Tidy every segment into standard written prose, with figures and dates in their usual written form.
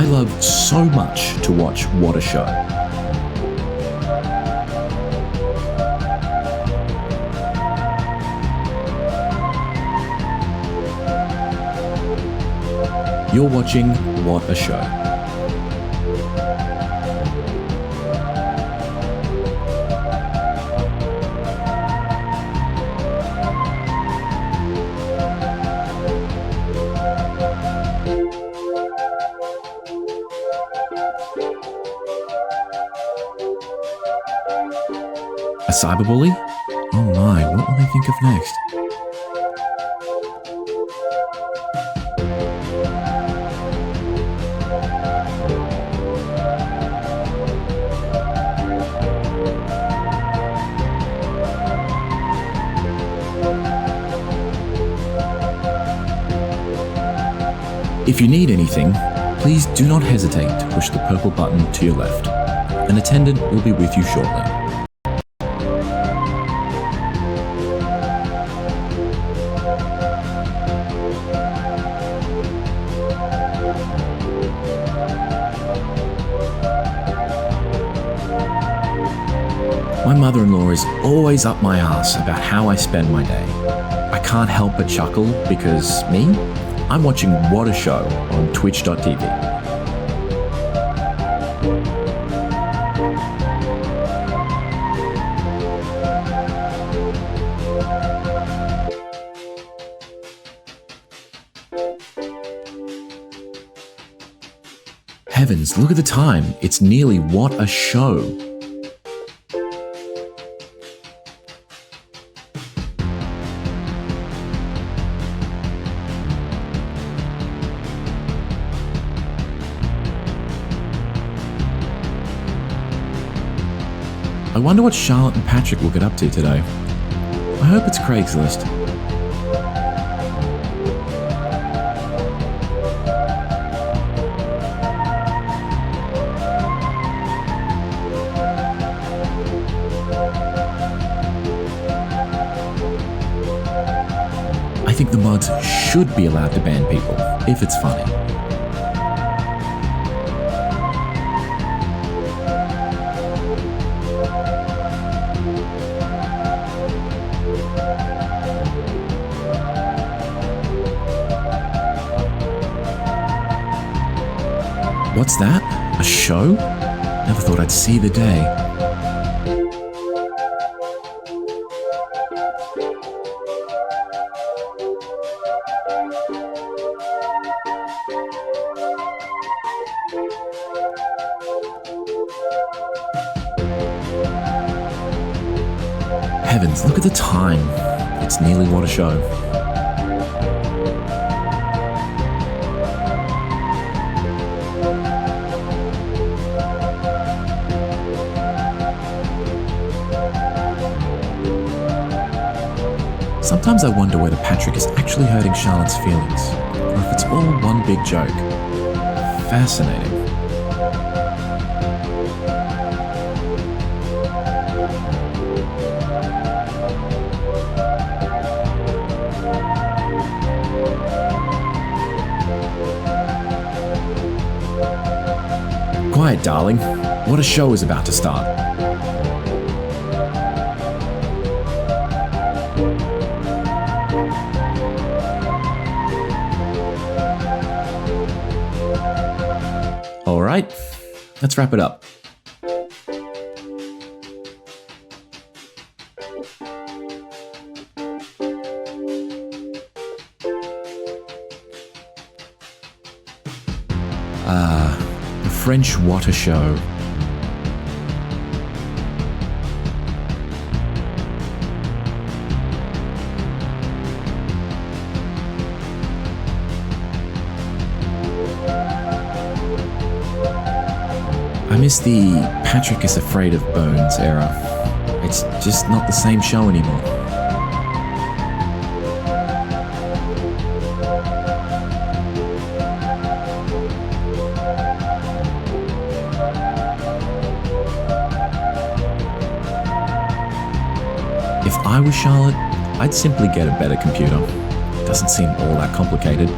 I love so much to watch What a Show. You're watching What a Show. A cyberbully? Oh my, what will they think of next? If you need anything, please do not hesitate to push the purple button to your left. An attendant will be with you shortly. My mother-in-law is always up my ass about how I spend my day. I can't help but chuckle because me? I'm watching What a Show on twitch.tv. Heavens, look at the time. It's nearly What a Show. I wonder what Charlotte and Patrick will get up to today. I hope it's Craigslist. I think the mods should be allowed to ban people, if it's funny. What's that? A show? Never thought I'd see the day. Heavens, look at the time. It's nearly What a Show. Sometimes I wonder whether Patrick is actually hurting Charlotte's feelings, or if it's all one big joke. Fascinating. Quiet, darling. What a Show is about to start. Alright, let's wrap it up. The French What a Show. I miss the Patrick is Afraid of Bones era. It's just not the same show anymore. If I was Charlotte, I'd simply get a better computer. It doesn't seem all that complicated.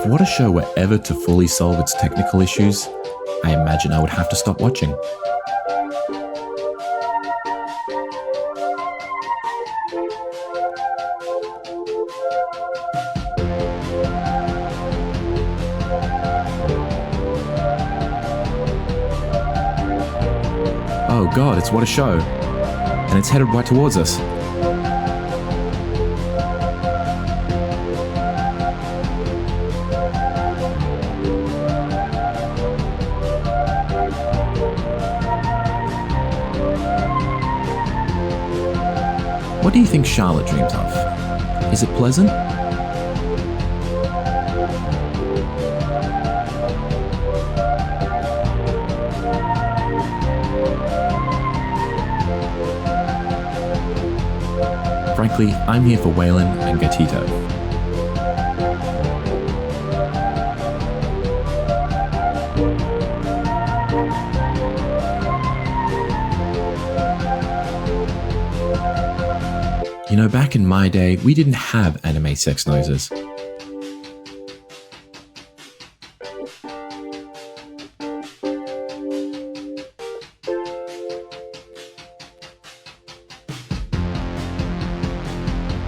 If What a Show were ever to fully solve its technical issues, I imagine I would have to stop watching. Oh god, it's What a Show. And it's headed right towards us. What do you think Charlotte dreams of? Is it pleasant? Frankly, I'm here for Waylon and Gatito. You know, back in my day, we didn't have anime sex noises.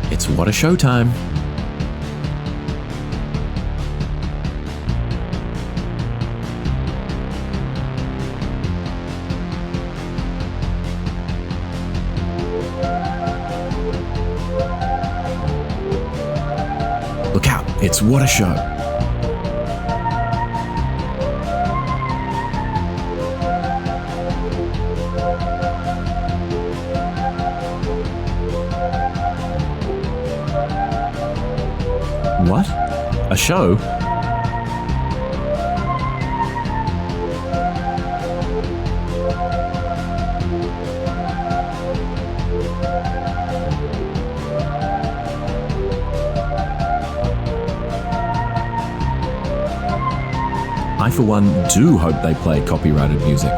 It's What a Show time. Look out, it's What a Show. What? A show? I, for one, do hope they play copyrighted music.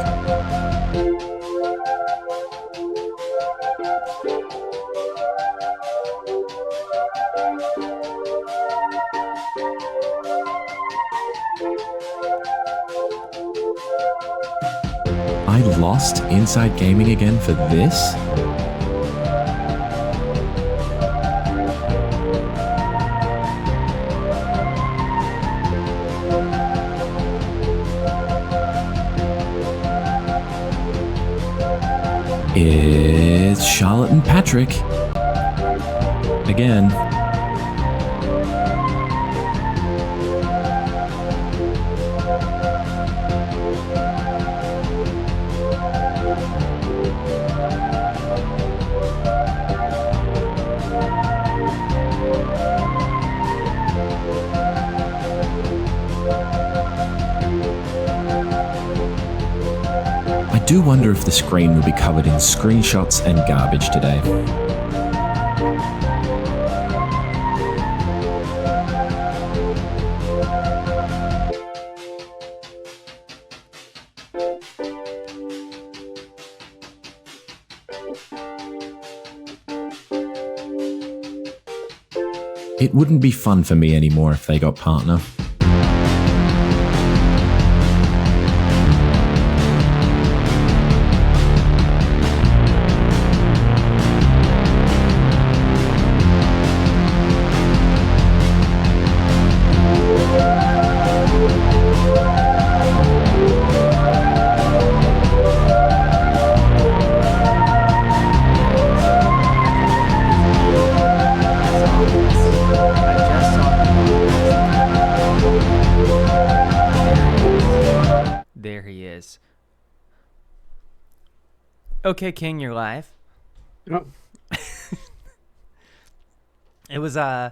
I lost Inside Gaming again for this? It's Charlotte and Patrick. Again. I do wonder if the screen will be covered in screenshots and garbage today. It wouldn't be fun for me anymore if they got partner. There he is. Okay, King, you're live. Oh, It was the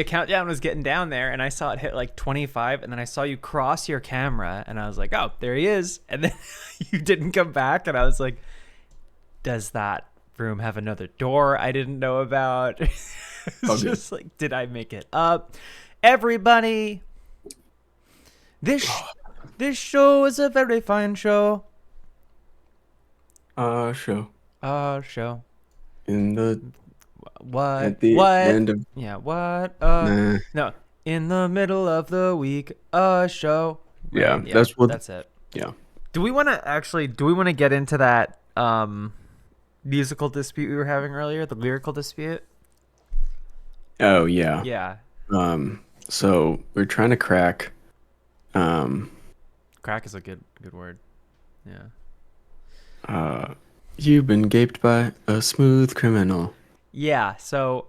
countdown was getting down there, and I saw it hit like 25, and then I saw you cross your camera, and I was like, oh, there he is. And then you didn't come back, and I was like, does that room have another door I didn't know about? It's just like, did I make it up? Everybody, this show is a very fine show. show. Show. In the What? At the What? end of Yeah, what? Nah. No. In the middle of the week, a show. Yeah, Right? that's what. That's it. Yeah. Do we want to get into that musical dispute we were having earlier, the lyrical dispute? Oh yeah. Yeah. So we're trying to crack. Crack is a good word. Yeah. You've been gaped by a smooth criminal. Yeah, so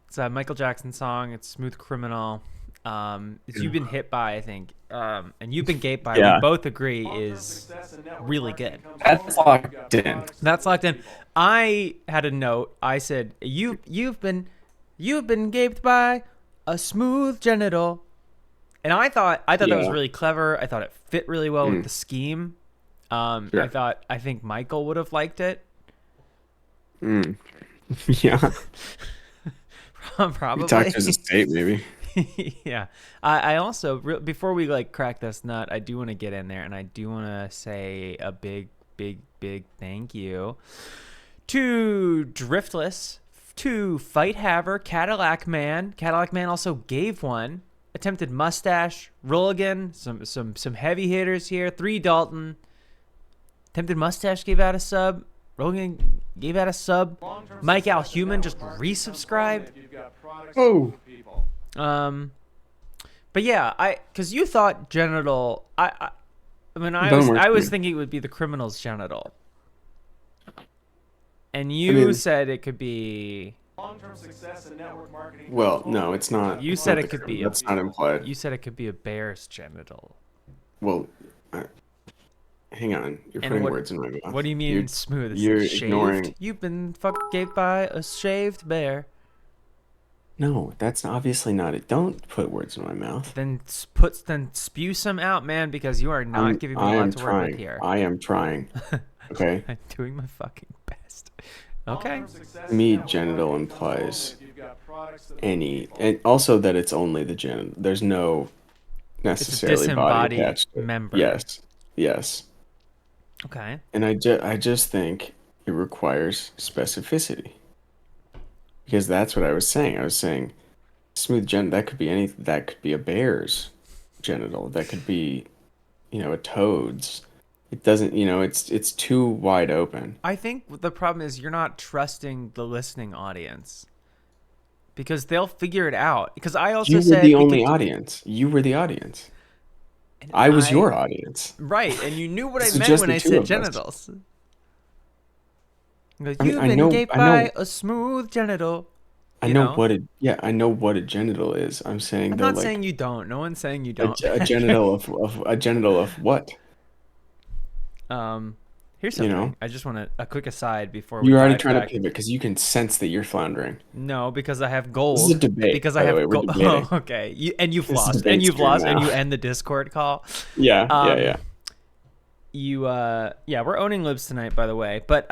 it's a Michael Jackson song. It's Smooth Criminal. It's You've Been Hit By, I think. And You've Been Gaped By, Yeah. we both agree is really good. That's locked in. That's locked in. I had a note. I said, you've been gaped by a smooth genital. And I thought that was Yeah. really clever. I thought it fit really well with the scheme. Sure. I think Michael would have liked it. Yeah. Probably. You talk to his estate, maybe. Yeah. I also, before we like crack this nut, I do want to get in there, and I do want to say a big thank you to Driftless, to Fight Haver, Cadillac Man. Cadillac Man also gave one. Attempted Mustache, Rolligan, some heavy hitters here. 3 Dalton. Attempted Mustache gave out a sub. Rolligan gave out a sub. Mike Alhuman just resubscribed. Oh. But yeah, because you thought genital. I mean, Don't worry, I was dude. thinking it would be the criminal's genital, and you said it could be. Long-term success in network marketing. Well, no, it's not. You it's said not it the could criminal. be That's not implied. You said it could be a bear's genital. Well, hang on. You're And putting what- words in my mouth. What do you mean You're- smooth? It's you're shaved? ignoring. You've been gaped by a shaved bear. No, that's obviously not it. Don't put words in my mouth. Then spew some out, man, because you are not giving me a I lot am to work trying. with here. I am trying. Okay. I'm doing my fucking best. Okay. To me, genital implies any, and also that it's only the genital. There's no necessarily body disembodied attached to it. member. Yes. Okay. And I just think it requires specificity. Because that's what I was saying. I was saying smooth that could be anything. That could be a bear's genital. That could be, a toad's. It doesn't, it's too wide open. I think the problem is you're not trusting the listening audience because they'll figure it out. Because I also You were said the we only could- audience. You were the audience. and I was your audience. right, and you knew what I This is meant just when the I two said of us. genitals. I mean, You've I been know- gaped I know- by a smooth genital. I You know know? I know what a genital is. I'm saying I'm though, not like saying you don't. No one's saying you a, don't. a genital of a genital of what? Here's you something. know? I just want a quick aside before we You're already dive trying to back. pivot because you can sense that you're floundering. No, because I have gold. This is a debate, Because by I the have way. We're gold. debating. Oh, okay. You've This is lost, debate and you've stream lost, and now. you end the Discord call. Yeah, Um, yeah. Yeah, we're owning libs tonight, by the way. But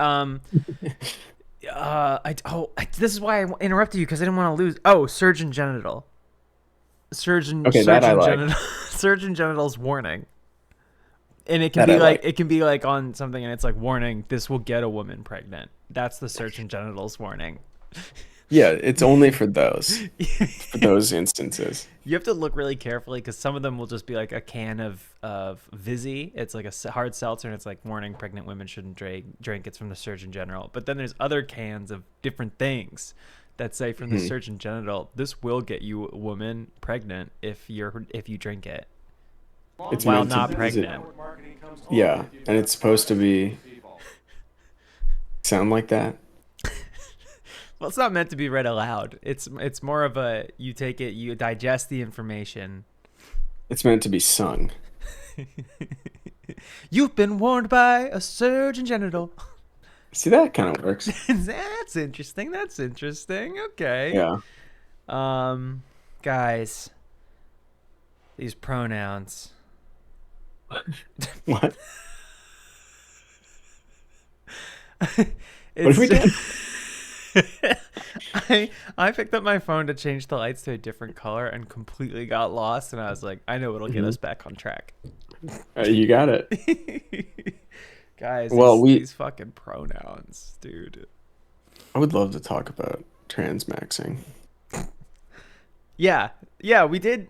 this is why I interrupted you because I didn't want to lose. Oh, surgeon genital. Okay, that I like. Genital, surgeon genitals warning. And it can That be I like like. it can be like on something, and it's like warning. This will get a woman pregnant. That's the surgeon genitals warning. Yeah, it's only for those instances. You have to look really carefully because some of them will just be like a can of Vizzy. It's like a hard seltzer, and it's like warning: pregnant women shouldn't drink. It's from the Surgeon General. But then there's other cans of different things that say from the Surgeon General, this will get you a woman pregnant if you drink it It's while meant to- not is it- pregnant. Yeah, and it's supposed to be sound like that. Well, it's not meant to be read aloud. It's more of a you take it, you digest the information. It's meant to be sung. You've been warned by a Surgeon General. See, that kind of works. That's interesting. Okay. Yeah. Guys, these pronouns. What? What It's did we do? I picked up my phone to change the lights to a different color and completely got lost, and I was like, I know what'll get us back on track. You got it. Guys, Well, these fucking pronouns, dude. I would love to talk about transmaxing. Yeah, yeah, we did.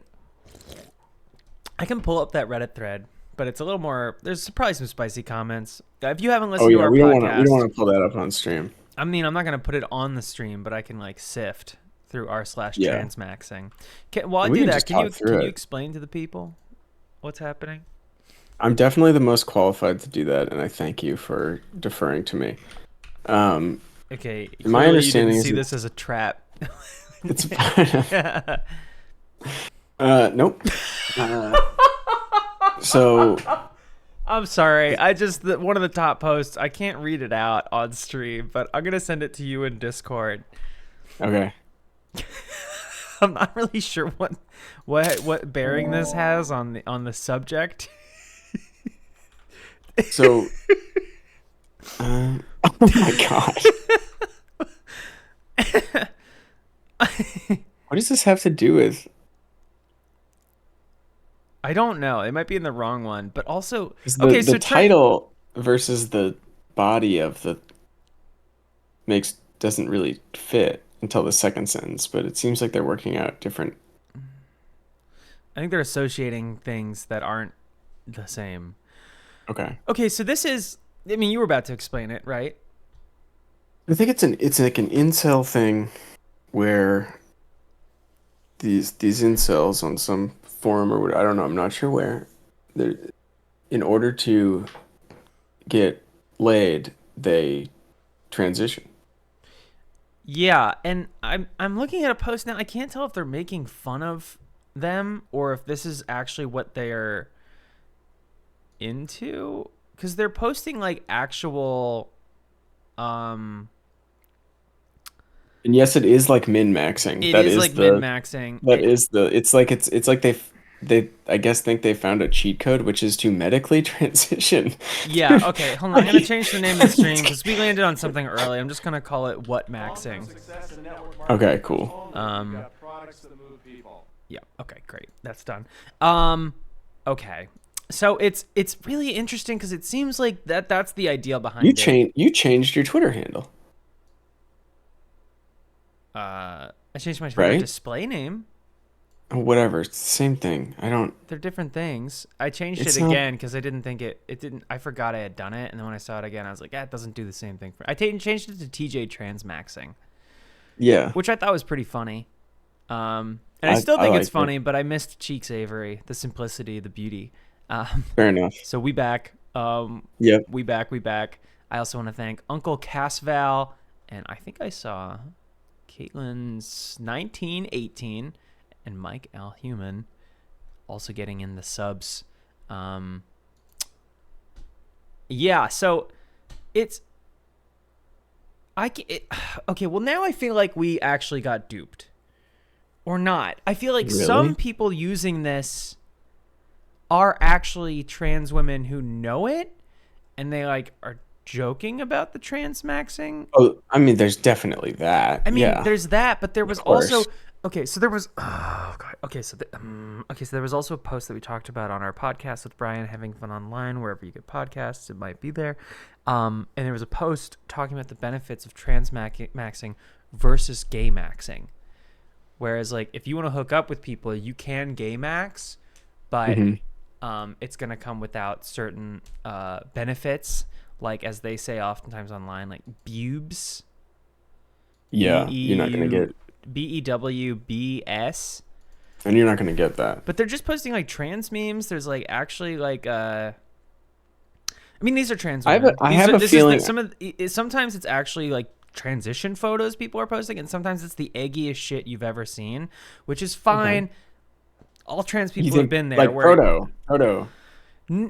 I can pull up that Reddit thread, but it's a little more. There's probably some spicy comments. If you haven't Oh listened to yeah, our we don't podcast, want to pull that up on stream. I mean, I'm not gonna put it on the stream, but I can like sift through Yeah. r/transmaxing. While I We do can that, just can you talk through it. explain to the people what's happening? I'm definitely the most qualified to do that, and I thank you for deferring to me. Um, Okay, My clearly you understanding didn't is see it- this as a trap. it's nope. So I'm sorry. I just one of the top posts. I can't read it out on stream, but I'm gonna send it to you in Discord. okay. I'm not really sure what bearing this has on the subject. So, oh my god, what does this have to do with? I don't know. It might be in the wrong one, but also 'Cause okay. the So title versus the body of the doesn't really fit until the second sentence, but it seems like they're working out different. I think they're associating things that aren't the same. Okay, Okay, so this is. I mean, you were about to explain it, right? I think it's like an incel thing where these incels on some forum or what, I don't know, I'm not sure where, they're in order to get laid, they transition. Yeah, and I'm looking at a post now. I can't tell if they're making fun of them or if this is actually what they're into, because they're posting like actual And yes, it is like min-maxing. it That is is like the min-maxing. that is the it's like they I guess think they found a cheat code, which is to medically transition. Yeah, okay, hold on. I'm going to change the name of the stream because we landed on something early. I'm just going to call it What Maxing. Success in network Okay, marketing. cool. Um, Got products that move people. Yeah, okay, great. That's done. Okay. So it's really interesting because it seems like that's the idea behind it. You changed your Twitter handle. I changed my Twitter Right? display name. Whatever, it's the same thing. I don't. They're different things. I changed It's it not- again because I didn't think it didn't. I forgot I had done it, and then when I saw it again, I was like, it doesn't do the same thing. Changed it to TJ Transmaxing, Yeah. which I thought was pretty funny. And I still I think like it's it. funny, but I missed Cheeks Avery, the simplicity, the beauty. Fair enough. So we back. Yep. We back. I also want to thank Uncle Casval, and I think I saw Caitlin's 1918 and Mike Alhuman also getting in the subs. Yeah, so it's okay. Well, now I feel like we actually got duped, or not. I feel like Really? some people using this are actually trans women who know it, and they like are joking about the transmaxing. Oh, I mean, there's definitely that. I mean, yeah. there's that, but there was course. also so there was so there was also a post that we talked about on our podcast with Brian, Having Fun Online, wherever you get podcasts, it might be there. And there was a post talking about the benefits of transmaxing versus gay maxing. Whereas, like, if you want to hook up with people, you can gay max, but it's gonna come without certain benefits, like as they say oftentimes online, like bubes. Yeah, you're not gonna get, BEWBS. and you're not gonna get that. But they're just posting like trans memes. There's like actually like I mean, these are trans women. I have a feeling- Sometimes it's actually like transition photos people are posting, and sometimes it's the eggiest shit you've ever seen, which is fine. All trans people have been there. Like where, proto.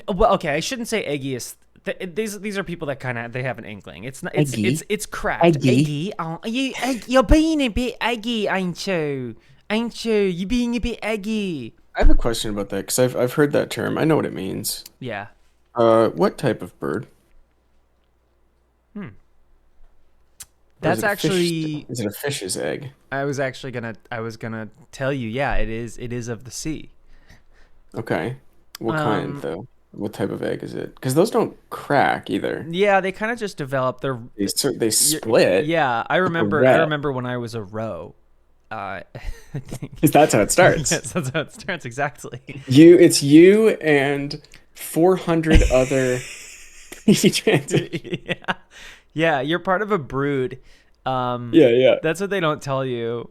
Well, okay, I shouldn't say eggiest. These are people that kind of they have an inkling. It's not. It's cracked. Eggy. Oh, you're being a bit eggy, ain't you? Ain't you? You're being a bit eggy. I have a question about that because I've heard that term. I know what it means. Yeah. What type of bird? Or is That's it a fish- actually. Is it a fish's egg? I was gonna tell you. Yeah, it is. It is of the sea. Okay. What kind though? What type of egg is it? Because those don't crack either. Yeah, they kind of just develop. They're They split. yeah. I remember. rat. I remember when I was a roe. I think 'Cause that's how it starts. yes, that's how it starts exactly. It's you and 400 other pre-trans. Yeah, yeah, you're part of a brood. Yeah, yeah. That's what they don't tell you.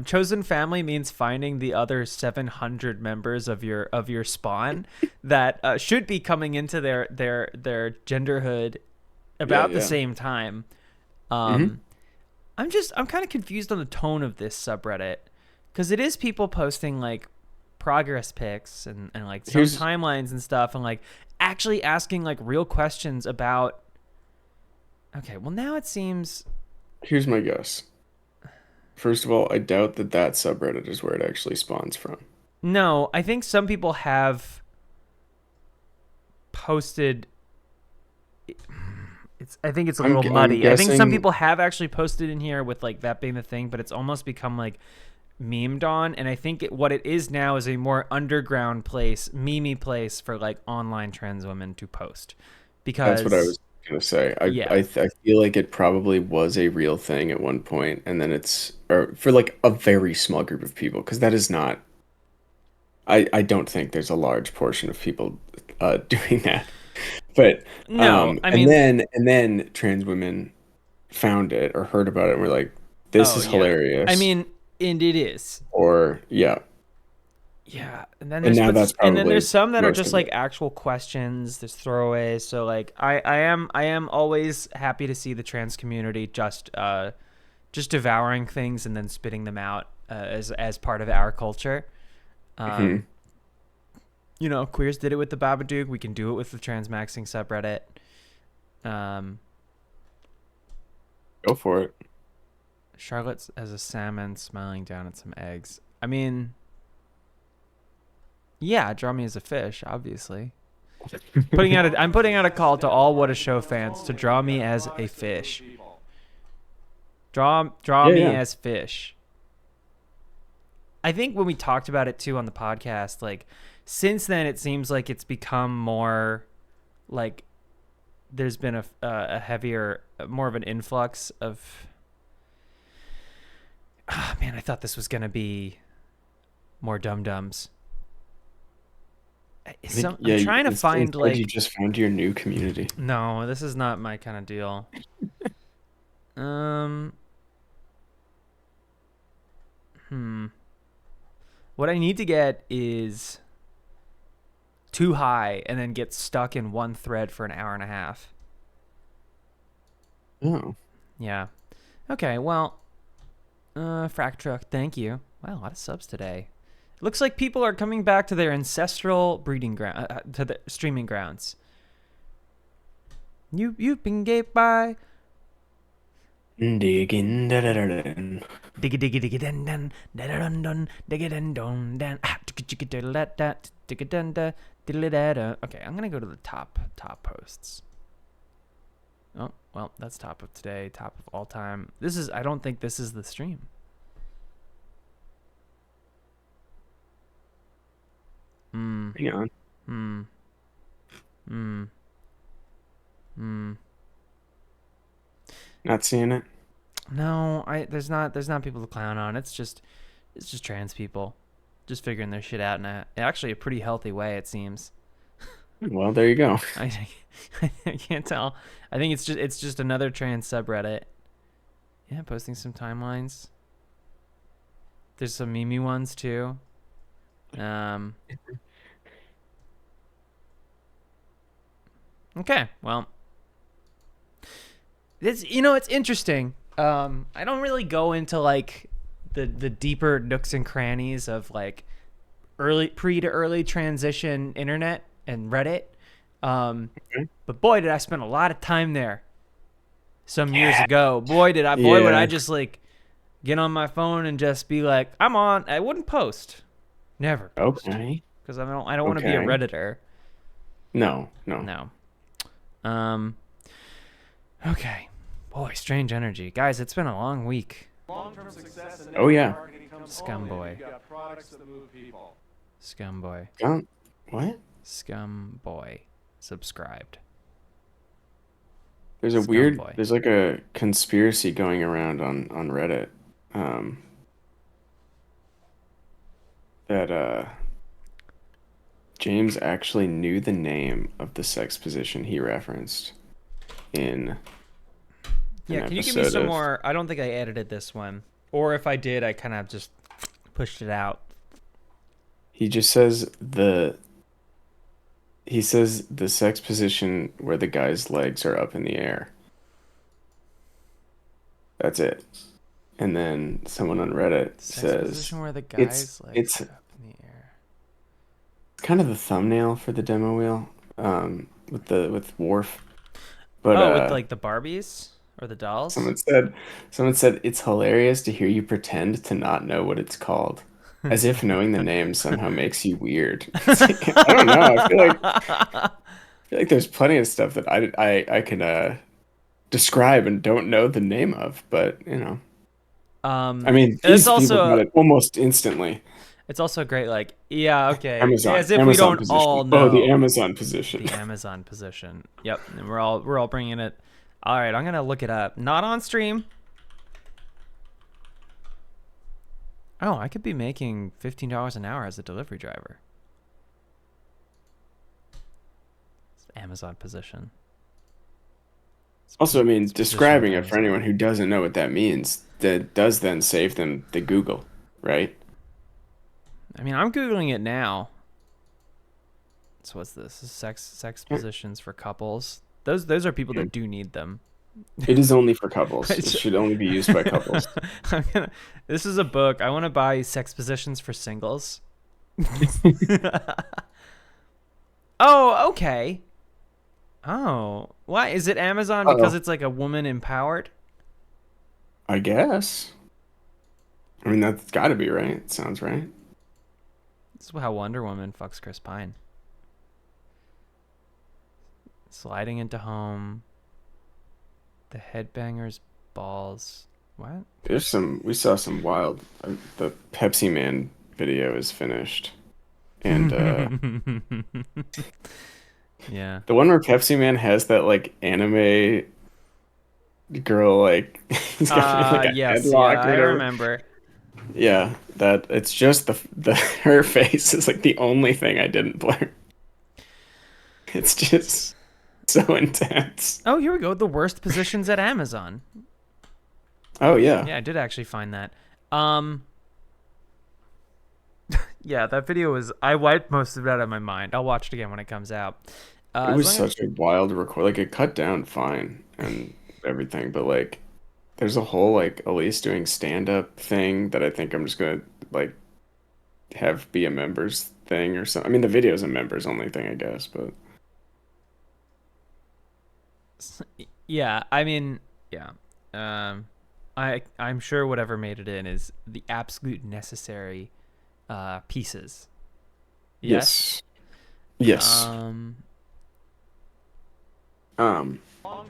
Chosen family means finding the other 700 members of your spawn that should be coming into their genderhood about Yeah, the yeah. same time. I'm kind of confused on the tone of this subreddit because it is people posting like progress pics and like some Here's- timelines and stuff and like actually asking like real questions about. Okay, well now it seems. Here's my guess. First of all, I doubt that subreddit is where it actually spawns from. No, I think some people have posted. I think it's a I'm little gu- I'm muddy. I think some guessing- people have actually posted in here with like that being the thing, but it's almost become like memed on. And I think what it is now is a more underground place, memey place for like online trans women to post. Because That's what I was gonna say. Yeah. I feel like it probably was a real thing at one point, and then it's or for like a very small group of people, because that is not. I don't think there's a large portion of people doing that, but No, I and mean- then trans women found it or heard about it and were like, "This Oh, is yeah. hilarious." I mean, and it is. or yeah, Yeah, and then And there's now that's and then probably there's some that are most just of like it. actual questions. There's throwaways. So like I am always happy to see the trans community just devouring things and then spitting them out as part of our culture. Mhm. You know, queers did it with the Babadook. We can do it with the transmaxing subreddit. Go for it. Charlotte as a salmon smiling down at some eggs. I mean, yeah, draw me as a fish, obviously. I'm putting out a call to all What a Show fans to draw me as a fish. Draw Yeah, me yeah. as fish. I think when we talked about it too on the podcast, like since then it seems like it's become more like there's been a heavier, more of an influx of. Ah, man, I thought this was gonna be more dum-dums. So, Yeah, I'm trying to find instead like you just found your new community. no, this is not my kind of deal. What I need to get is too high and then get stuck in one thread for an hour and a half. Oh, Yeah. Okay, well, Frack Truck, thank you. Wow, a lot of subs today. Looks like people are coming back to their ancestral breeding ground, to the streaming grounds. You've been gaped by digging. digga digga digga dun dun da da dun dun digga dun dun dun digga digga diddle da da digga dun da diddle da da. Okay, I'm gonna go to the top posts. Oh well, that's top of today, top of all time. I don't think this is the stream. Hang on. Not seeing it. No, there's not people to clown on. It's just trans people just figuring their shit out in actually a pretty healthy way, it seems. Well, there you go. I can't tell. I think it's just another trans subreddit. Yeah, posting some timelines. There's some meme ones too. Okay, well, it's interesting. I don't really go into like the deeper nooks and crannies of like pre to early transition internet and Reddit. But boy, did I spend a lot of time there some years ago. Boy, would I just like get on my phone and just be like, I'm on. I wouldn't post. Never post. Okay. Because I don't want to be a Okay. Redditor. No. No. Okay. Boy, strange energy. Guys, it's been a long week. Long-term success in Oh, yeah. network marketing comes Scum only boy. if you've got products that move people. Scumboy. What? Scumboy. Subscribed. There's a Scum boy. there's like a conspiracy going around on Reddit. that James actually knew the name of the sex position he referenced in Yeah, an can you give me episode some of- more? I don't think I edited this one. Or if I did, I kind of just pushed it out. He just says the sex position where the guy's legs are up in the air. That's it. And then someone on Reddit Sex says position where the it's- guy's legs it's- are up in the air. it's kind of the thumbnail for the demo wheel, with Worf. But With like the Barbies or the dolls? someone said it's hilarious to hear you pretend to not know what it's called. As if knowing the name somehow makes you weird. I don't know. I feel like there's plenty of stuff that I can describe and don't know the name of, but you know. I mean, it's these also people got it almost instantly. it's also great. Like, yeah, okay, Amazon, as if we Amazon don't position. all know Oh, the Amazon position. the Amazon position. Yep, and we're all bringing it. All right, I'm gonna look it up. Not on stream. Oh, I could be making $15 an hour as a delivery driver. It's Amazon position. Also, I mean, It's position describing it Amazon. for anyone who doesn't know what that means, that does then save them the Google, right? I mean, I'm googling it now. So what's this? This is sex positions for couples. Those are people that do need them. It is only for couples. It should only be used by couples. This is a book. I want to buy sex positions for singles. Oh, okay. Oh, why is it Amazon because Uh-oh. it's like a woman empowered? I guess. I mean, that's got to be right. It sounds right. This is how Wonder Woman fucks Chris Pine. Sliding into home. The headbangers balls. What? We saw some wild. The Pepsi Man video is finished, and Yeah. the one where Pepsi Man has that like anime girl, like he's got like a Yes, headlock yeah, or I whatever. remember. Yeah, that it's just the her face is like the only thing I didn't blur. It's just so intense. Oh, here we go. The worst positions at Amazon. Oh yeah. Yeah, I did actually find that. Yeah, that video was. I wiped most of it out of my mind. I'll watch it again when it comes out. It as was long as- such a wild record. Like it cut down fine and everything, but like there's a whole like Elise doing stand up thing that I think I'm just gonna like have be a members thing or something. I mean the video's a members only thing, I guess, but Yeah, I mean, yeah. I'm sure whatever made it in is the absolute necessary pieces. Yes. Yes.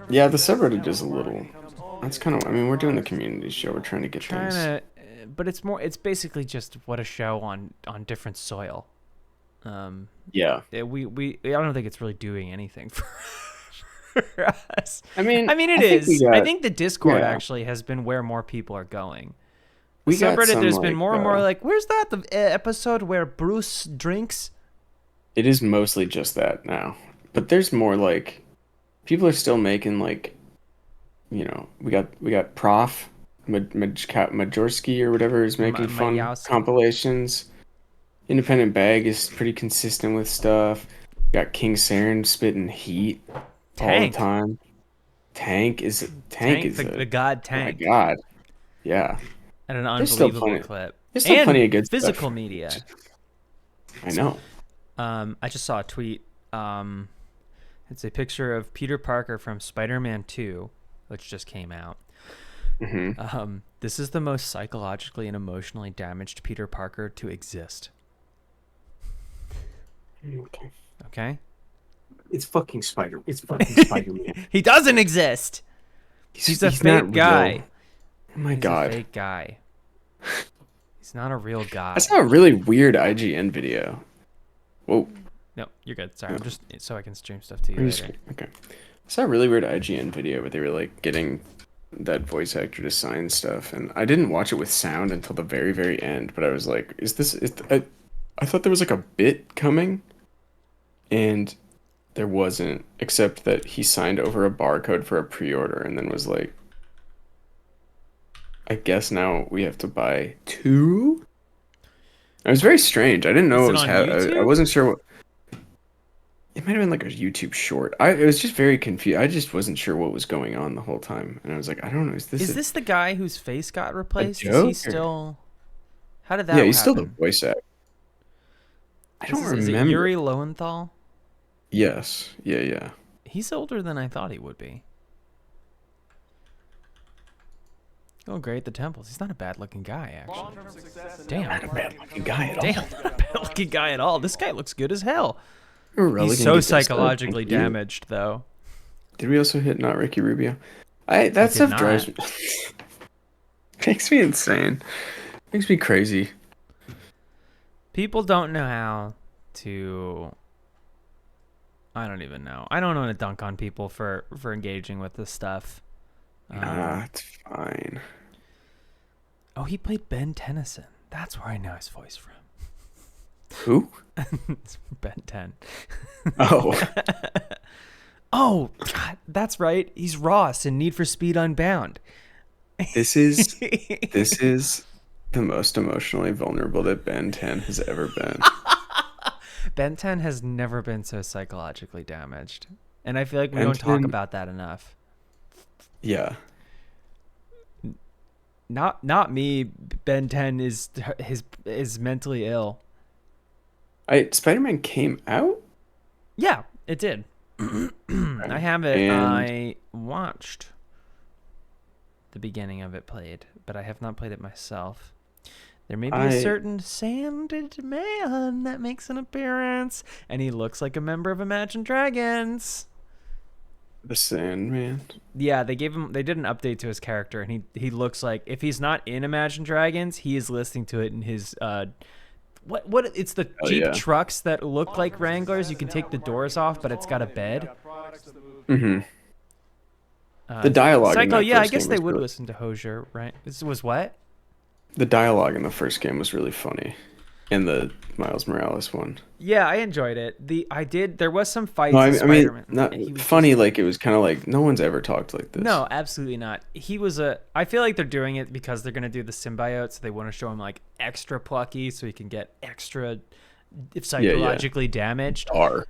Yeah, the subreddit is a little. That's kind of. I mean, we're doing the community show. We're trying to get Trying things. to, but it's more. It's basically just what a show on different soil. Yeah. I don't think it's really doing anything for us. I mean, I think is. we I got- think the Discord yeah. actually has been where more people are going. We got Subreddit, some, there's been like, more and more like, where's that the episode where Bruce drinks? It is mostly just that now, but there's more like people are still making like, you know, we got Prof Majorski or whatever is making fun Majowski. compilations. Independent Bag is pretty consistent with stuff. Got King Saren spitting heat all Tank. the time. Tank is the god oh my Tank, god, yeah. and an There's still unbelievable plenty- clip. there's still and plenty of good stuff. physical media. I know. I just saw a tweet. It's a picture of Peter Parker from Spider-Man 2, which just came out. Hmm. This is the most psychologically and emotionally damaged Peter Parker to exist. Okay. Okay? It's fucking Spider-Man. He doesn't exist. He's a not fake real. guy. Oh my He's god. a fake guy. He's not a real guy. I saw a really weird IGN video. Whoa. No, you're good. Sorry, I'm just so I can stream stuff to you later. Okay. I saw a really weird IGN video where they were like getting that voice actor to sign stuff, and I didn't watch it with sound until the very, very end. But I was like, I thought there was like a bit coming, and there wasn't, except that he signed over a barcode for a pre-order and then was like, I guess now we have to buy two? It was very strange. I didn't know Is it it was on I YouTube? wasn't sure what it might have been like a YouTube short. It was just very confused. I just wasn't sure what was going on the whole time. And I was like, I don't know, is Is this the guy whose face got replaced? Is joke, he or- still? How did that Yeah, he's still the happen? voice actor. I don't Is it remember. Yuri Lowenthal? Yes. Yeah. He's older than I thought he would be. Oh, great, the temples. He's not a bad-looking guy, actually. Long-term success and Damn. Not a bad looking guy at all. Damn, not a bad-looking guy at all. This guy looks good as hell. We're really He's gonna so get this started. psychologically Thank you. damaged, though. Did we also hit not Ricky Rubio? That did stuff not. drives me makes me insane. Makes me crazy. People don't know how to. I don't even know. I don't want to dunk on people for engaging with this stuff. It's fine. Oh, he played Ben Tennyson. That's where I know his voice from. Who? It's Ben 10. Oh. Oh, God, that's right. He's Ross in Need for Speed Unbound. This is the most emotionally vulnerable that Ben 10 has ever been. Ben 10 has never been so psychologically damaged. And I feel like we Ben don't talk 10 about that enough. Yeah. Not me. Ben 10 is mentally ill. Spider-Man came out? Yeah, it did. I have it. And- I watched the beginning of it played, but I have not played it myself. There may be a certain sanded man that makes an appearance, and he looks like a member of Imagine Dragons. The Sandman. Yeah, they did an update to his character, and he looks like, if he's not in Imagine Dragons, he is listening to it in his what it's the Oh, Jeep yeah. trucks that look like Wranglers. You can take the doors off, but it's got a bed. Mm-hmm. The dialogue in Psycho, that yeah, I first guess game they was would really- listen to Hosier, right? This was what? The dialogue in the first game was really funny. In the Miles Morales one. Yeah, I enjoyed it. There was some fights. No, in I mean, Spider-Man, not and he was funny. Like it was kind of like no one's ever talked like this. No, absolutely not. I feel like they're doing it because they're going to do the symbiote, so they want to show him like extra plucky so he can get extra psychologically damaged. Dark.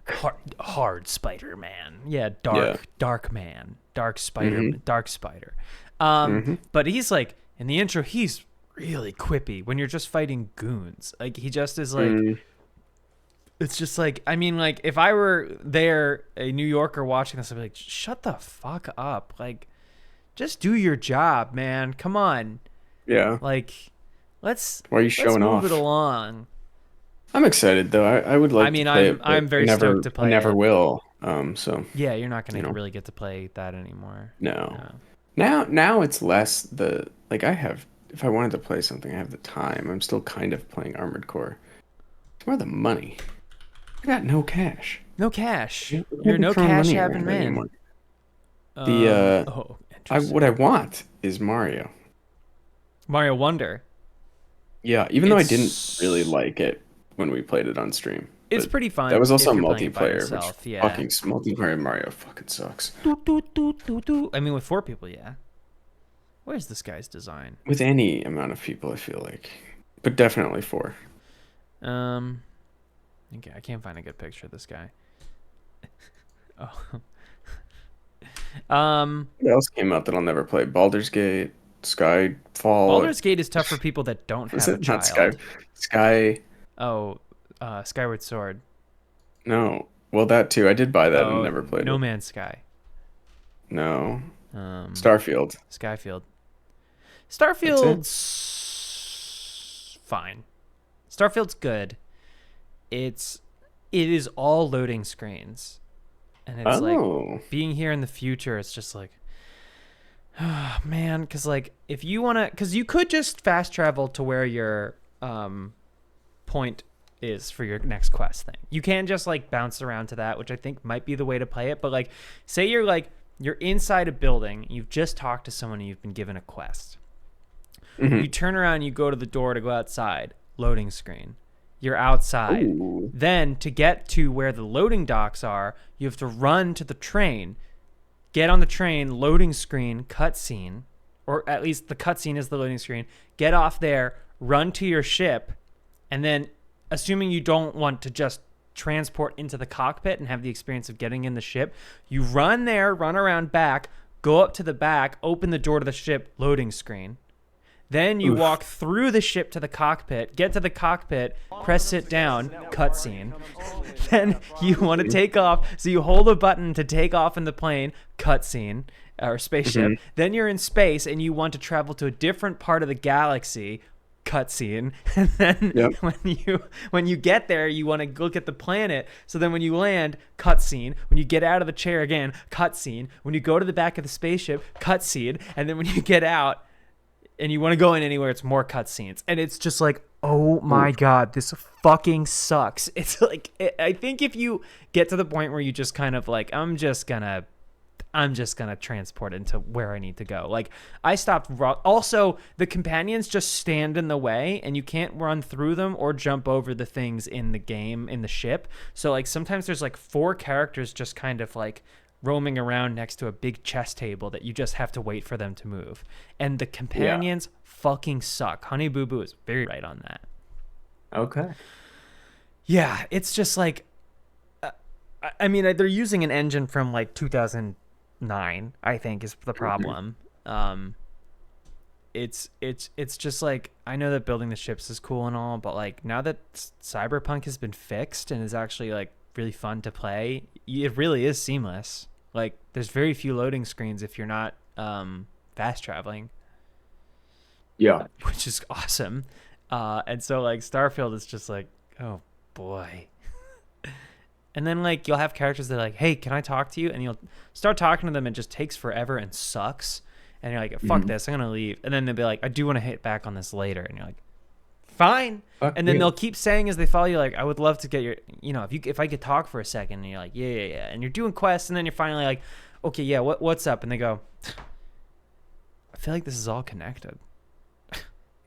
Hard Spider-Man. Yeah, dark man. Dark Spider. But he's like, in the intro, he's really quippy when you're just fighting goons. Like, he just is like, it's just like, I mean, like, if I were there, a New Yorker watching this, I'd be like, shut the fuck up. Like, just do your job, man. Come on. Yeah. Like, let's Why are you let's showing move off? it along. I'm excited though. I would like. I mean, to play it, but I'm very never, stoked to play I never it. will. So Yeah, you're not going to You know. really get to play that anymore. no. Now it's less the like I have. If I wanted to play something, I have the time. I'm still kind of playing Armored Core. It's more the money. I got no cash. No cash. I You're no throwing cash money having around man. anymore. Oh, interesting. What I want is Mario. Mario Wonder. Yeah, even though I didn't It's- really like it when we played it on stream. It's but pretty fun. That was also if you're playing it by multiplayer, yourself, which yeah. fucking multiplayer Mario fucking sucks. I mean, with 4 people, yeah. Where's this guy's design? With any amount of people, I feel like, but definitely 4. Okay, I can't find a good picture of this guy. Oh. What else came out that I'll never play? Baldur's Gate, Skyfall. Baldur's Gate is tough for people that don't Is have a it not child. Sky? Oh, Skyward Sword. No. Well, that too. I did buy that Oh, and never played No it. Man's Sky. No. Um, Starfield. Skyfield. Starfield's fine. Starfield's good. It is all loading screens, and it's like being here in the future. It's just like, oh, man, because like if you wanna, because you could just fast travel to where your point is for your next quest thing. You can just like bounce around to that, which I think might be the way to play it. But like, say you're inside a building, you've just talked to someone, and you've been given a quest. Mhm. You turn around, you go to the door to go outside, loading screen. You're outside. Ooh. Then to get to where the loading docks are, you have to run to the train, get on the train, loading screen, cutscene, or at least the cutscene is the loading screen. Get off there, run to your ship, and then, assuming you don't want to just transport into the cockpit and have the experience of getting in the ship, you run there, run around back, go up to the back, open the door to the ship, loading screen. Then you walk through the ship to the cockpit, get to the cockpit, press sit down, cutscene. Then you want to take off, so you hold a button to take off in the plane, cutscene, or spaceship. Then you're in space and you want to travel to a different part of the galaxy, cutscene. And then when you get there, you want to look at the planet. So then when you land, cutscene. When you get out of the chair again, cutscene. When you go to the back of the spaceship, cutscene. And then when you get out, and you want to go in anywhere, it's more cutscenes. And it's just like, oh my God, this fucking sucks. It's like, I think if you get to the point where you just kind of like, I'm just gonna transport into where I need to go. Like, I stopped. Also, the companions just stand in the way and you can't run through them or jump over the things in the game, in the ship. So like sometimes there's like 4 characters just kind of like roaming around next to a big chess table that you just have to wait for them to move. And the companions fucking suck. Honey Boo Boo is very right on that. Okay. Yeah, it's just like, I mean, they're using an engine from like 2009, I think, is the problem. It's just like, I know that building the ships is cool and all, but like now that Cyberpunk has been fixed and is actually like really fun to play, it really is seamless. Like, there's very few loading screens if you're not fast traveling. Yeah. Which is awesome. And so, like, Starfield is just like, oh, boy. And then, like, you'll have characters that are like, hey, can I talk to you? And you'll start talking to them and it just takes forever and sucks. And you're like, fuck this, I'm going to leave. And then they'll be like, I do want to hit back on this later. And you're like, fine. And then they'll keep saying as they follow you, like, I would love to get your, you know, if I could talk for a second. And you're like, yeah. And you're doing quests, and then you're finally like, okay, yeah, what's up? And they go, I feel like this is all connected.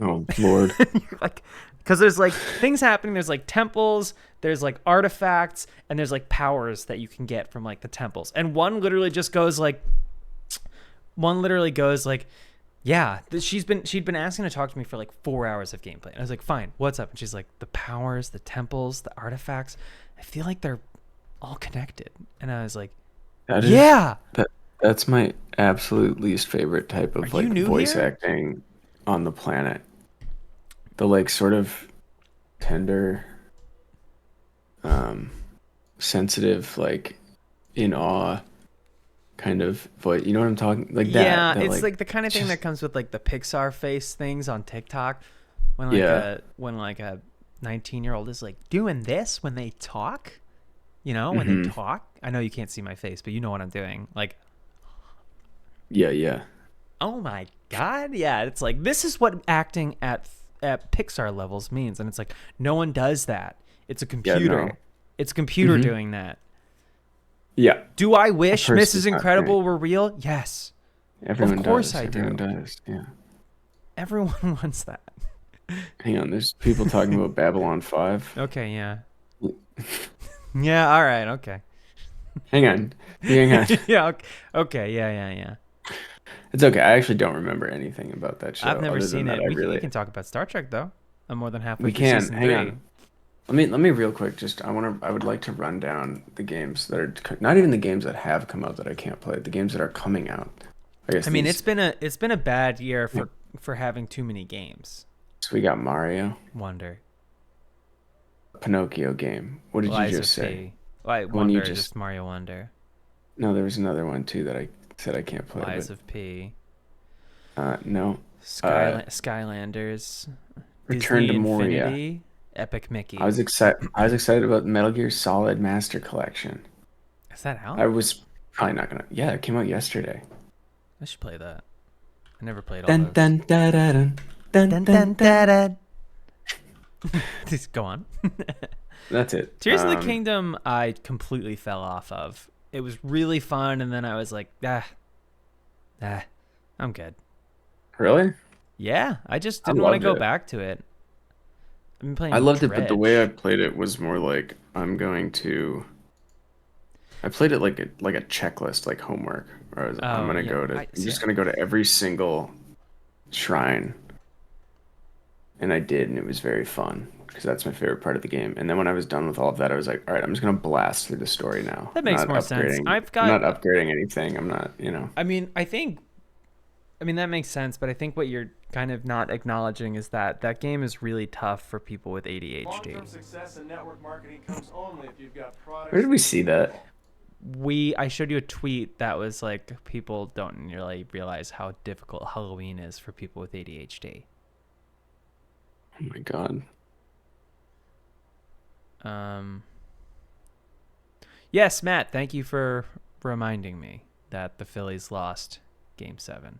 Oh, Lord. You're like, because there's like things happening. There's like temples, there's like artifacts, and there's like powers that you can get from like the temples. And one literally goes like, yeah, she'd been asking to talk to me for like 4 hours of gameplay. And I was like, fine, what's up? And she's like, the powers, the temples, the artifacts, I feel like they're all connected. And I was like, That's my absolute least favorite type of like voice acting on the planet. The like sort of tender, sensitive, like in awe kind of voice. You know what I'm talking like that? Yeah, that, it's like the kind of thing that comes with like the Pixar face things on TikTok when like a 19-year-old is like doing this when they talk. You know, when they talk. I know you can't see my face, but you know what I'm doing. Like, yeah. Oh my God. Yeah. It's like, this is what acting at Pixar levels means. And it's like, no one does that. It's a computer. Yeah, no. It's a computer doing that. Yeah. Do I wish Mrs. Incredible were real? Yes. Everyone of course does. I Everyone do. does. Yeah. Everyone wants that. Hang on. There's people talking about Babylon 5. Okay. Yeah. Yeah. All right. Okay. Hang on. Yeah. Okay. Yeah. It's okay. I actually don't remember anything about that show. I've never other seen than it. that We can talk about Star Trek though. I'm more than halfway We through can. season Hang 3. on. Let me real quick. I would like to run down the games that are not even the games that have come out that I can't play. The games that are coming out. I mean, it's been a bad year for having too many games. So we got Mario, Wonder, Pinocchio game. What did you just say? Wonder, just Mario Wonder. No, there was another one too that I said I can't play. Lies of P. No. Skylanders. Return Disney to Moria. Infinity, Epic Mickey. I was excited about Metal Gear Solid Master Collection. Is that out? I was probably not gonna. Yeah, it came out yesterday. I should play that. I never played all Dun those. dun da da dun dun dun dun. Just go on. That's it. Tears of the Kingdom, I completely fell off of. It was really fun, and then I was like, I'm good. Really? Yeah, I just didn't want to go loved it. back to it. been playing. I loved it, but the way I Dredge. played it was more like I played it like a checklist, like homework. I'm Oh gonna yeah, I'm just gonna go to every single shrine, and I did, and it was very fun because that's my favorite part of the game. And then when I was done with all of that, I was like, all right, I'm just gonna blast through the story now. that makes more sense. I'm not upgrading anything. I'm not, I mean, that makes sense, but I think what you're kind of not acknowledging is that that game is really tough for people with ADHD. Long-term success in network marketing comes only if you've got products. Where did we see that? I showed you a tweet that was like, people don't really realize how difficult Halloween is for people with ADHD. Oh my god. Yes, Matt, thank you for reminding me that the Phillies lost Game 7.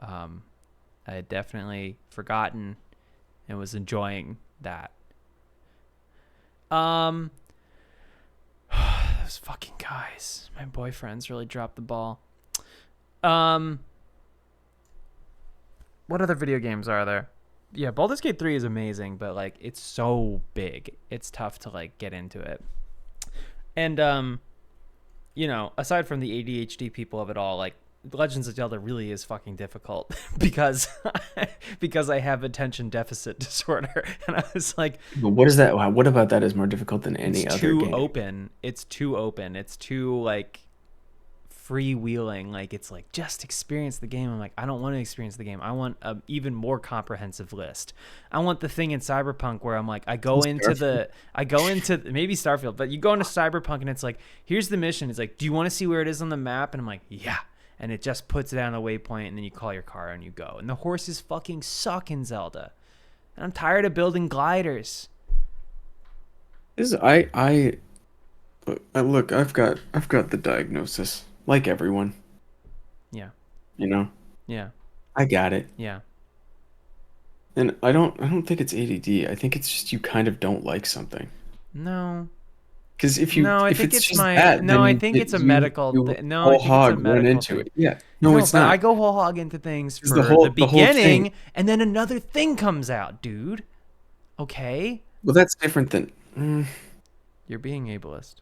I had definitely forgotten and was enjoying that. Those fucking guys. My boyfriend's really dropped the ball. What other video games are there? Yeah, Baldur's Gate 3 is amazing, but like it's so big. It's tough to like get into it. And aside from the ADHD people of it all, like Legends of Zelda really is fucking difficult because I have attention deficit disorder, and I was like, But what is that? What about that is more difficult than any it's other too game? open. It's too open. It's too like freewheeling. Like it's like just experience the game. I'm like, I don't want to experience the game. I want a even more comprehensive list. I want the thing in Cyberpunk where I'm like, I go into maybe Starfield, but you go into Cyberpunk and it's like, here's the mission. It's like, do you want to see where it is on the map? And I'm like, yeah. And it just puts it on a waypoint, and then you call your car and you go. And the horses fucking suck in Zelda. And I'm tired of building gliders. Look, I've got the diagnosis, like everyone. Yeah. You know, Yeah. I got it, Yeah. and I don't think it's ADD. I think it's just you kind of don't like something. No. Because if I think it's it's just my that, no. then I think it's a medical. you No, I whole think it's a hog run medical into thing. it. Yeah, no, it's but not. I go whole hog into things for It's the, the whole beginning, thing. and then another thing comes out, dude. Okay, Well, that's different than. you're being ableist.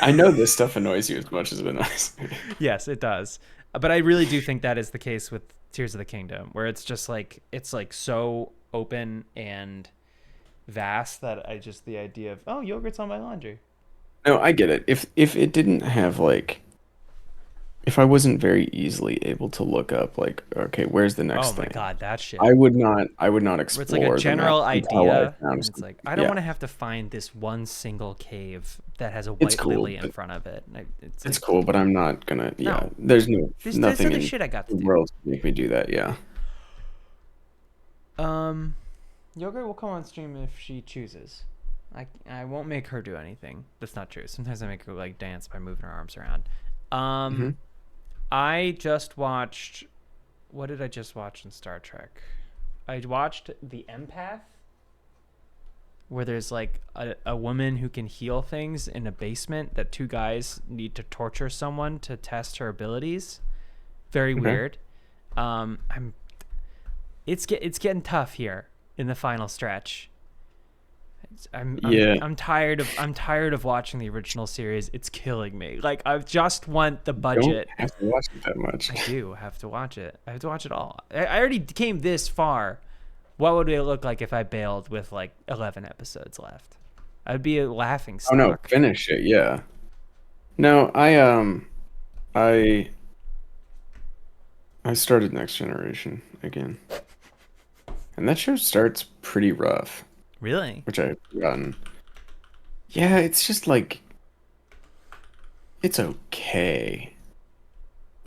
I know this stuff annoys you as much as it annoys me. Yes, it does. But I really do think that is the case with Tears of the Kingdom, where it's just like so open and vast that the idea of yogurt's on my laundry. No, I get it. If it didn't have like, if I wasn't very easily able to look up like, okay, where's the next Oh my thing? god, that shit. I would not Where explore. it's like a the general map until I idea, found and it's some- like I don't yeah. want to have to find this one single cave that has a It's white cool, lily in but- front of it. It's It's like, cool, but I'm not gonna. Yeah, No. there's there's nothing other in shit I got to the do. world to make me do that. Yeah. Yogurt will come on stream if she chooses. I won't make her do anything. That's not true. Sometimes I make her like dance by moving her arms around. I just watched. What did I just watch in Star Trek? I watched The Empath, where there's like a woman who can heal things in a basement that two guys need to torture someone to test her abilities. Very weird. It's getting tough here in the final stretch. I'm tired of watching the original series. It's killing me. Like I just want the budget. Don't have to watch it that much. I do have to watch it. I have to watch it all. I already came this far. What would it look like if I bailed with like 11 episodes left? I'd be a laughing stock. Oh no, finish it. Yeah. No, I started Next Generation again, and that show starts pretty rough, Really? which I've forgotten. Yeah, it's just like it's okay,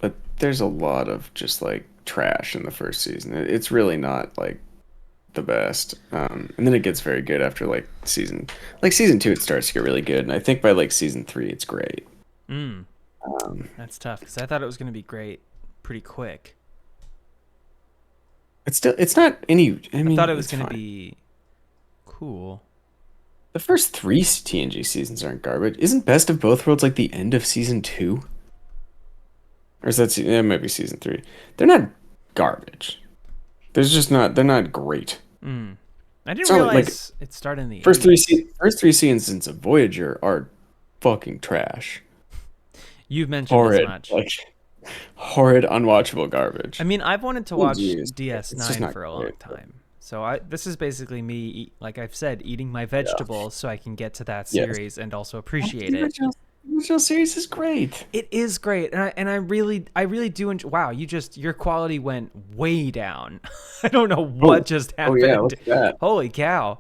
but there's a lot of just like trash in the first season. It's really not like the best, and then it gets very good after like season 2. It starts to get really good, and I think by like season 3 it's great. That's tough because I thought it was going to be great pretty quick. It's not any. I mean, I thought it was it's going to fine. be cool. The first 3 TNG seasons aren't garbage. Isn't Best of Both Worlds like the end of season 2? Or is that might be season 3? They're not garbage. They're not great. I didn't So, like, realize it started in the First 80s. first three seasons of Voyager are fucking trash. You've mentioned as Horrid. much. Like horrid, unwatchable garbage. I mean, I've wanted to Oh, watch geez. It's just DS9 not for a long great. time. So this is basically me, like I've said, eating my vegetables so I can get to that Yes. series and also appreciate The it. original series is great. It is great, and I really do enjoy. Wow, your quality went way down. I don't know what just Oh happened. yeah, look at that. Holy cow!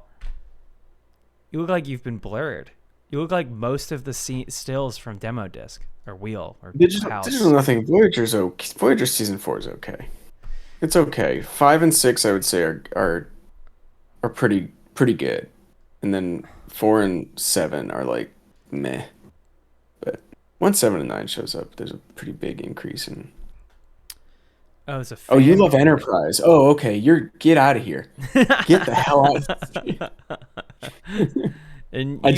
You look like you've been blurred. You look like most of the stills from demo disc or wheel or house. Digital nothing. Voyager's okay. Voyager season 4 is okay. It's okay. 5 and 6 I would say are pretty good. And then 4 and 7 are like meh. But once 7 and 9 shows up, there's a pretty big increase in. Oh, it's a. Oh, you fan love community. Enterprise. Oh, okay. Get out of here. Get the hell out of here. And I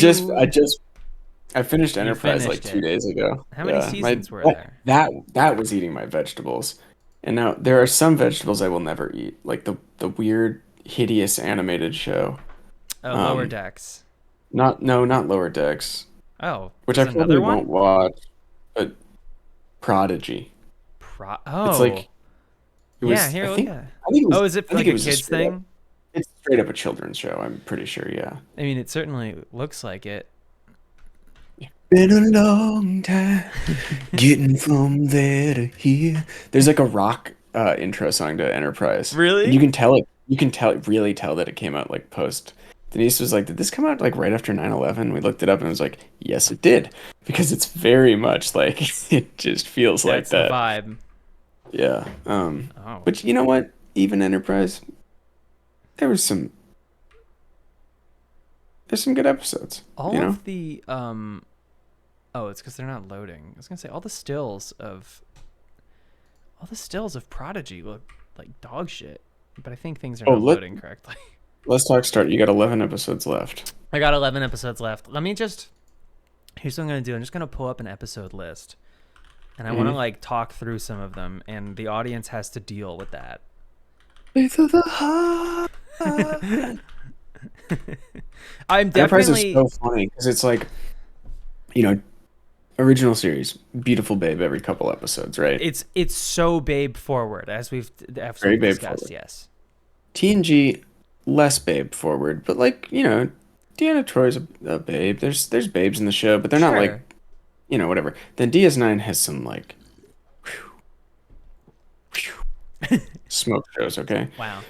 finished Enterprise like finished 2 it. days ago. How many Yeah, seasons were there? That was eating my vegetables. And now there are some vegetables I will never eat, like the weird, hideous animated show. Oh, Lower Decks. Not Lower Decks, Oh, which I there's probably another one. won't watch, but Prodigy. Oh, It's like it was. yeah. Here, I look think, at. I think it was. Oh, is it I think like it a was kids straight up- thing? It's straight up a children's show. I'm pretty sure. Yeah. I mean, it certainly looks like it. Been a long time getting from there to here. There's like a rock intro song to Enterprise. Really? And you can tell it. You can really tell that it came out like post. Denise was like, "Did this come out like right after 9/11?" We looked it up and it was like, "Yes, it did," because it's very much like it just feels like That's that. the vibe. Yeah. Oh, But you know what? Even Enterprise, there's some good episodes. all you know? of the Oh, it's because they're not loading. I was gonna say all the stills of Prodigy look like dog shit, but I think things are Oh, not loading correctly. Let's talk start. You got 11 episodes left. I got 11 episodes left. Here's what I'm gonna do. I'm just gonna pull up an episode list, and I want to like talk through some of them, and the audience has to deal with that. Faith of the heart. I'm Enterprise definitely is so funny because it's like, original series, beautiful babe every couple episodes, right? it's so babe forward as we've Very babe discussed. forward. Yes. TNG, less babe forward, but like, Deanna Troy's a babe. There's babes in the show, but they're not like, Sure. whatever. Then DS9 has some like smoke shows, okay? Wow.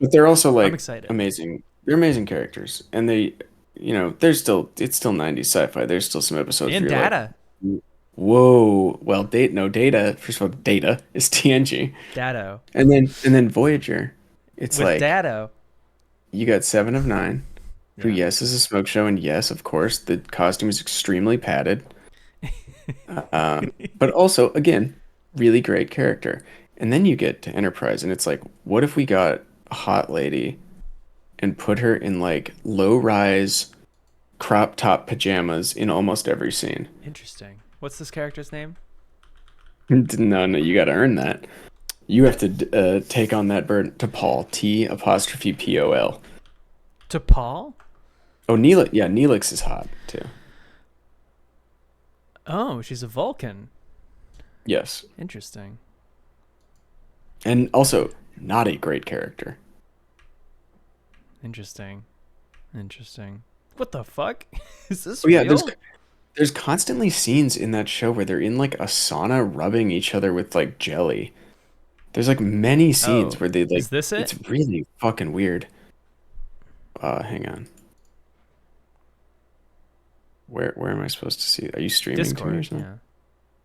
But they're also like I'm excited. amazing. They're amazing characters, and they, it's still 90s sci-fi. There's still some episodes. And where you're like, Data. whoa, well, Data. First of all, Data is TNG, Dado. and then Voyager. It's With like Dado. you got 7 of 9, who Yeah. yes is a smoke show, and yes, of course, the costume is extremely padded, but also again, really great character. And then you get to Enterprise, and it's like, what if we got a hot lady and put her in like low-rise crop top pajamas in almost every scene? Interesting. What's this character's name? No, you got to earn that. You have to take on that burden. T'Pol, T'Pol. To Paul? Oh, Neelix is hot too. Oh, she's a Vulcan. Yes, Interesting. and also not a great character. Interesting. What the fuck? Is this Oh yeah, real? there's constantly scenes in that show where they're in like a sauna rubbing each other with like jelly. There's like many scenes Oh, where they like. is this it? It's really fucking weird. Hang on. Where am I supposed to see it? Are you streaming to me or Discord. something? Yeah.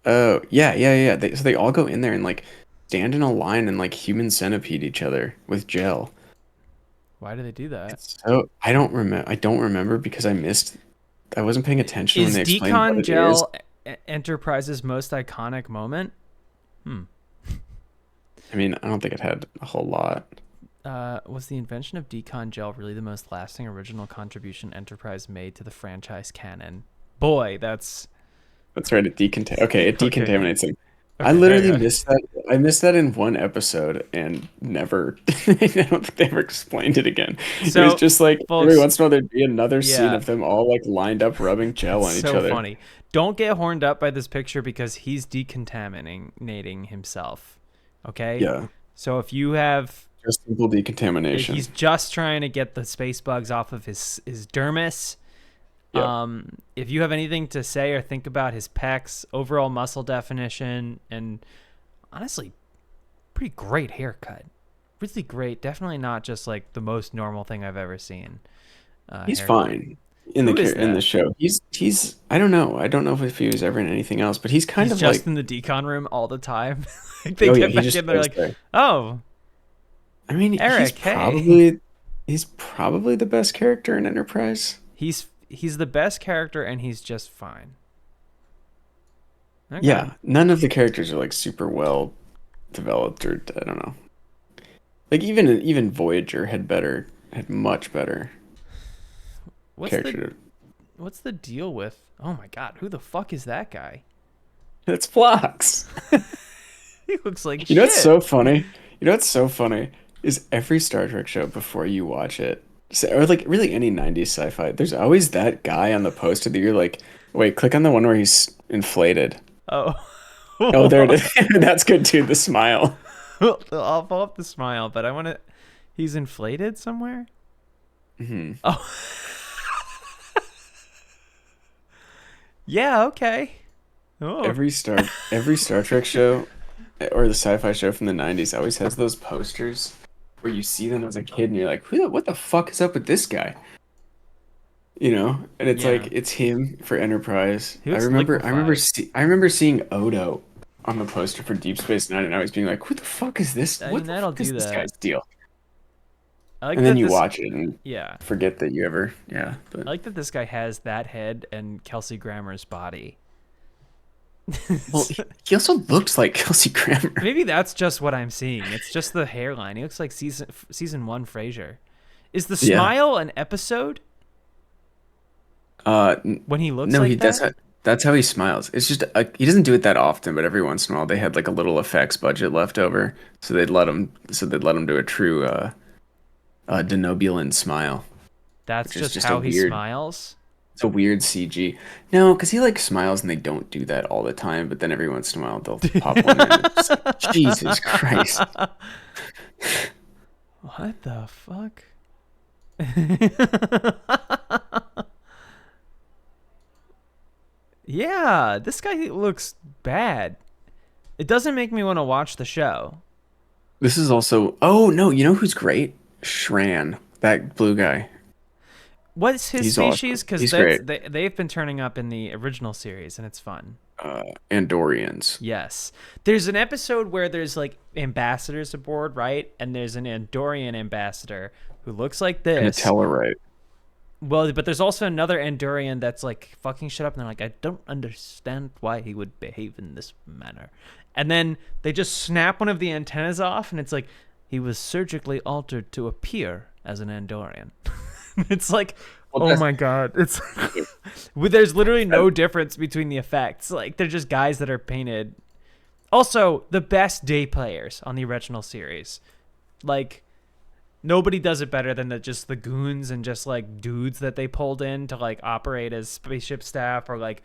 Oh yeah. So they all go in there and like stand in a line and like human centipede each other with gel. Why do they do that? So I don't remember because I wasn't paying attention when Is they explained what Decon it is. Gel Enterprise's most iconic moment? I mean, I don't think it had a whole lot. Was the invention of Decon Gel really the most lasting original contribution Enterprise made to the franchise canon? Boy, that's That's right. It decontaminates them. I Okay, there you literally go. missed that. I missed that in one episode and never. I don't think they ever explained it again. It was So, just like every folks, once in a while there'd be another scene yeah, of them all like lined up rubbing gel it's on each so other. funny. Don't get horned up by this picture because he's decontaminating himself. Okay? Yeah, So if you have just simple decontamination. he's just trying to get the space bugs off of his dermis. Yeah. If you have anything to say or think about his pecs, overall muscle definition, and honestly, pretty great haircut. Really great. Definitely not just like the most normal thing I've ever seen. He's Haircut. fine in Who is in the that? show. He's I don't know. I don't know if he was ever in anything else, but he's kind He's of just like in the decon room all the time. Like they oh yeah, get he back just in, they're goes like, there. oh, I mean, Eric, hey. he's probably the best character in Enterprise. He's the best character and he's just fine. Okay. Yeah, none of the characters are like super well developed or I don't know. Like even Voyager had much better What's the character. what's the deal with? Oh my god, who the fuck is that guy? It's Phlox. He looks like You know shit. what's so funny? You know what's so funny is every Star Trek show before you watch it, or like really any 90s sci-fi, there's always that guy on the poster that you're like, wait, click on the one where he's inflated. Oh. Oh, there it is. That's good too, the smile. I'll pull up the smile, but I want to. He's inflated somewhere. Hmm. Oh. Yeah. Okay. Oh. Every Star Trek show or the sci-fi show from the 90s always has those posters where you see them as a kid and you're like, what the fuck is up with this guy? You know, and it's Yeah. like it's him for Enterprise. He I looks remember liquefied. I remember seeing Odo on the poster for Deep Space Nine and I was being like, who the fuck is this? I What mean, the that'll fuck is do this that. guy's deal? I like And that then you this. watch it and Yeah. forget that you ever I but like that this guy has that head and Kelsey Grammer's body. well he also looks like Kelsey Grammer. Maybe that's just what I'm seeing. It's just the hairline. He looks like season 1 Frasier. Is the Yeah. smile an episode when he looks No, like he that? that's how he smiles. It's just he doesn't do it that often, but every once in a while they had like a little effects budget left over, so they'd let him do a true Denobulan smile. That's which is just just how a he weird smiles. It's a weird CG. No, because he like smiles and they don't do that all the time, but then every once in a while they'll pop one in. And it's like, Jesus Christ. What the fuck? Yeah, this guy looks bad. It doesn't make me want to watch the show. This is also oh no, you know who's great? Shran, that blue guy. What's his He's awesome. species? Because He's great. they've been turning up in the original series, and it's fun. Andorians. Yes. There's an episode where there's like ambassadors aboard, right? And there's an Andorian ambassador who looks like And a this. Tellarite. Well, but there's also another Andorian that's like fucking shit up, and they're like, I don't understand why he would behave in this manner. And then they just snap one of the antennas off, and it's like, he was surgically altered to appear as an Andorian. It's like, Well, oh that's- my god, it's there's literally no difference between the effects. Like they're just guys that are painted. Also, the best day players on the original series, like nobody does it better than just the goons and just like dudes that they pulled in to like operate as spaceship staff or like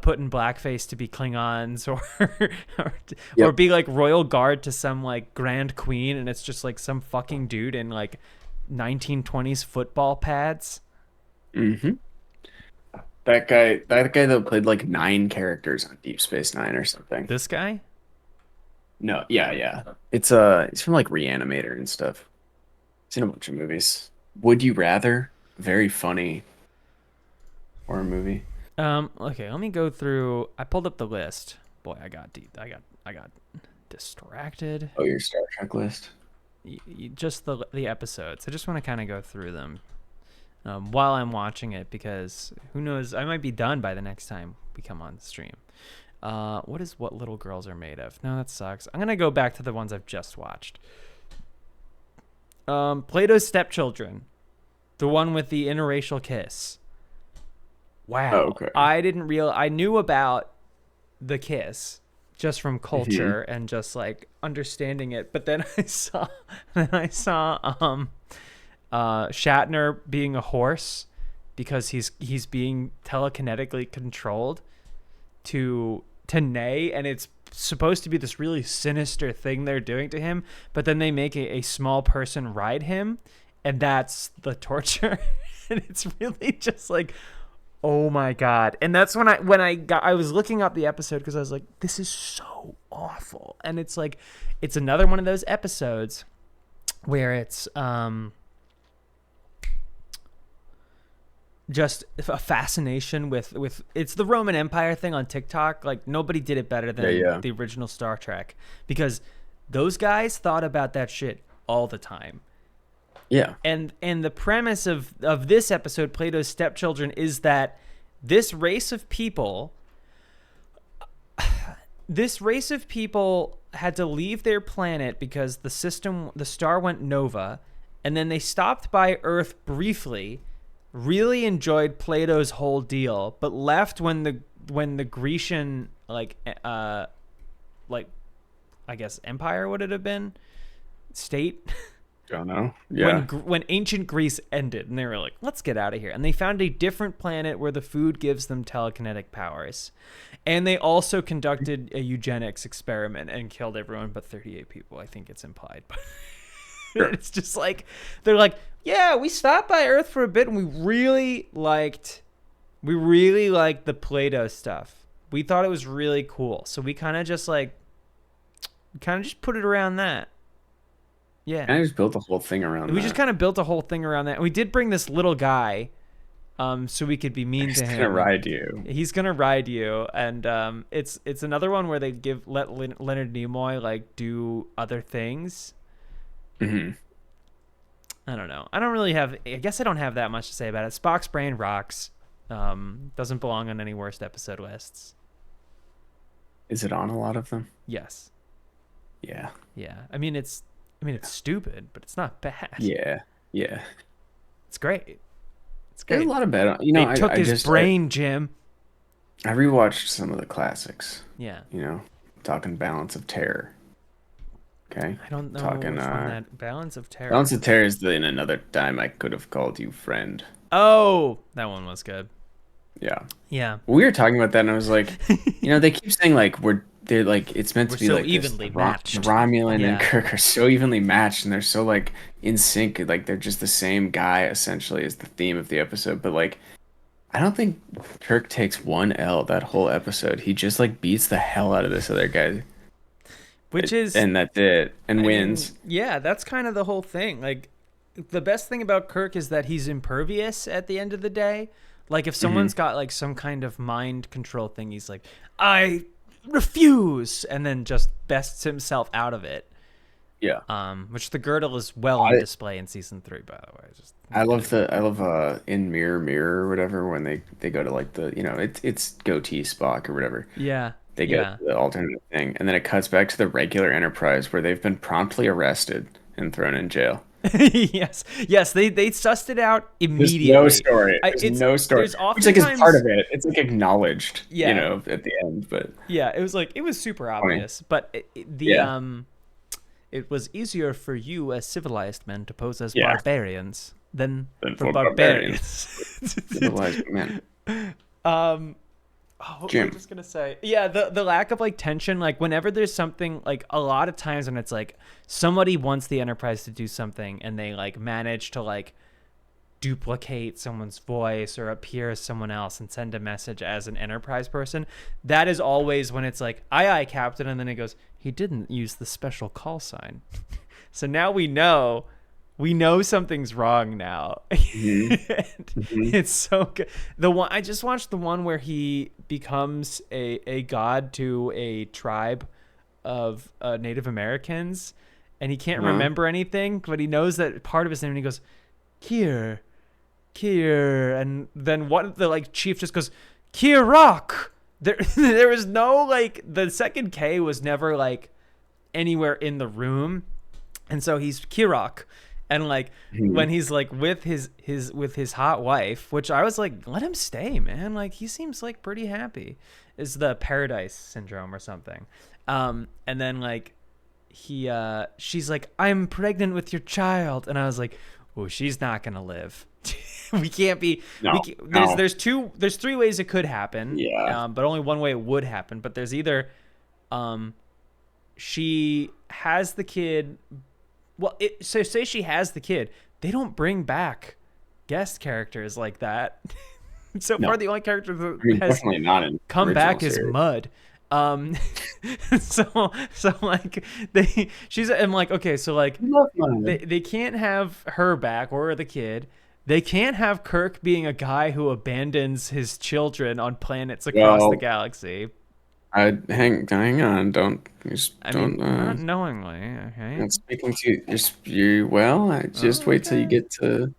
put in blackface to be Klingons or Yep. be like royal guard to some like grand queen, and it's just like some fucking dude in like 1920s football pads. Mm-hmm. That guy that played like 9 characters on Deep Space Nine or something. This guy? No, yeah. It's from like Reanimator and stuff. It's in a bunch of movies. Would You Rather? Very funny horror movie. Okay, let me go through. I pulled up the list. Boy, I got distracted. Oh, your Star Trek list. Just the episodes. I just want to kind of go through them while I'm watching it, because who knows, I might be done by the next time we come on stream. What is What Little Girls Are Made Of? No, that sucks. I'm gonna go back to the ones I've just watched. Plato's Stepchildren, the one with the interracial kiss. Wow. Oh, okay. I knew about the kiss just from culture and just like understanding it. But then I saw Shatner being a horse because he's being telekinetically controlled to neigh, and it's supposed to be this really sinister thing they're doing to him, but then they make a small person ride him, and that's the torture. And it's really just like, oh my God. And that's when I was looking up the episode, because I was like, this is so awful. And it's like, it's another one of those episodes where it's just a fascination with it's the Roman Empire thing on TikTok. Like, nobody did it better than the original Star Trek, because those guys thought about that shit all the time. Yeah. And the premise of this episode, Plato's Stepchildren, is that this race of people had to leave their planet because the star went nova, and then they stopped by Earth briefly, really enjoyed Plato's whole deal, but left when the Grecian I guess empire would it have been state. Don't know. Yeah. When ancient Greece ended, and they were like, let's get out of here. And they found a different planet where the food gives them telekinetic powers. And they also conducted a eugenics experiment and killed everyone but 38 people. I think it's implied. But sure. It's just like, they're like, yeah, we stopped by Earth for a bit, and we really liked the Plato stuff. We thought it was really cool. So we kind of just put it around that. Yeah. And I just built a whole thing around that. We just kind of built a whole thing around that. And we did bring this little guy so we could be mean to him. He's going to ride you. He's going to ride you. And it's another one where they let Leonard Nimoy do other things. Mm-hmm. I don't know. I guess I don't have that much to say about it. Spock's brain rocks. Doesn't belong on any worst episode lists. Is it on a lot of them? Yes. Yeah. Yeah. I mean, it's stupid, but it's not bad. Yeah. Yeah. It's great. It's There's great. a lot of bad. They took his brain, Jim. I rewatched some of the classics. Yeah. Talking Balance of Terror. Okay. I don't know Talking, which one that Balance of Terror. Balance of Terror is in Another Time I Could Have Called You Friend. Oh, that one was good. Yeah. Yeah. We were talking about that, and I was like, they keep saying they're like, it's meant to be so like evenly matched. Romulan and Kirk are so evenly matched, and they're so in sync, they're just the same guy essentially is the theme of the episode. But I don't think Kirk takes one L that whole episode. He just beats the hell out of this other guy, and that's it, and wins. Yeah, that's kind of the whole thing. The best thing about Kirk is that he's impervious at the end of the day. If someone's got some kind of mind control thing, he's like, I refuse, and then just bests himself out of it. Yeah. Which the girdle is on display in season 3, by the way. I love in Mirror Mirror or whatever, when they go to it's goatee Spock or whatever. Yeah. They get the alternate thing, and then it cuts back to the regular Enterprise where they've been promptly arrested and thrown in jail. yes, they sussed it out immediately. There's no story. There's Which is part of it. It's acknowledged, at the end. But yeah, it was super obvious. But it was easier for you as civilized men to pose as barbarians than for barbarians. Civilized men. What was I just gonna say? Yeah, the lack of tension, whenever there's something, a lot of times when it's somebody wants the Enterprise to do something and they manage to duplicate someone's voice or appear as someone else and send a message as an Enterprise person, that is always when it's aye aye Captain, and then it goes, he didn't use the special call sign. So now we know something's wrong now. Mm-hmm. It's so good. I just watched the one where he becomes a god to a tribe of Native Americans, and he can't remember anything, but he knows that part of his name, and he goes, Kier, and then the chief just goes, Kirok. There was no the second K was never anywhere in the room, and so he's Kirok. And when he's with his hot wife, which I was let him stay, man. He seems pretty happy. is the Paradise Syndrome or something. And then like she's like, I'm pregnant with your child, and I was like, oh, she's not gonna live. We can't be. No, there's three ways it could happen. Yeah. But only one way it would happen. But there's either, she has the kid. Well, so say she has the kid. They don't bring back guest characters like that. So far, the only character that has definitely not in come back original is series. Mud. So like I'm like, okay, so like they can't have her back or the kid. They can't have Kirk being a guy who abandons his children on planets across the galaxy. Hang on, don't Not knowingly, okay. I'm speaking to you. Well, just wait till you get to,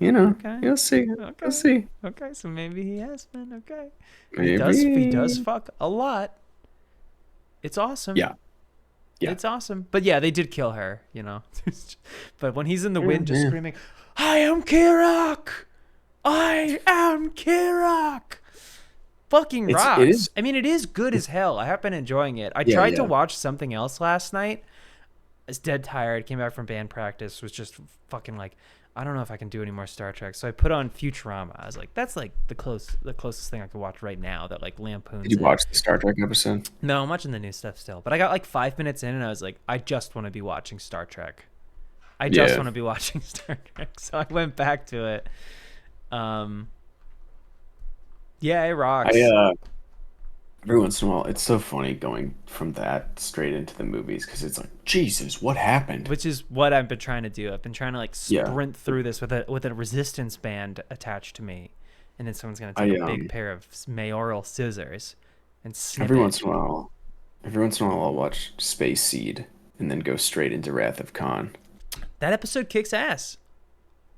Okay. you'll see. Okay. You'll see. Okay, so maybe he has been. Okay, Maybe. he does fuck a lot. It's awesome. Yeah. It's awesome. But yeah, they did kill her, But when he's in the wind just screaming, I am Kirok! I am Kirok! Fucking rocks. It is. I mean, it is good as hell. I have been enjoying it. I tried to yeah. watch something else last night. I was dead tired. Came back from band practice. Was just fucking like, I don't know if I can do any more Star Trek. So I put on Futurama. I was like, that's like the closest thing I could watch right now that like lampoons. Did you watch the Star Trek episode? No, I'm watching the new stuff still. But I got like 5 minutes in and I was like, I just want to be watching Star Trek. I just want to be watching Star Trek. So I went back to it. Yeah, it rocks. Every once in a while, it's so funny going from that straight into the movies because it's like, Jesus, what happened? Which is what I've been trying to do. I've been trying to like sprint through this with a resistance band attached to me, and then someone's gonna take a big pair of mayoral scissors and snip every it. once in a while, I'll watch Space Seed and then go straight into Wrath of Khan. That episode kicks ass.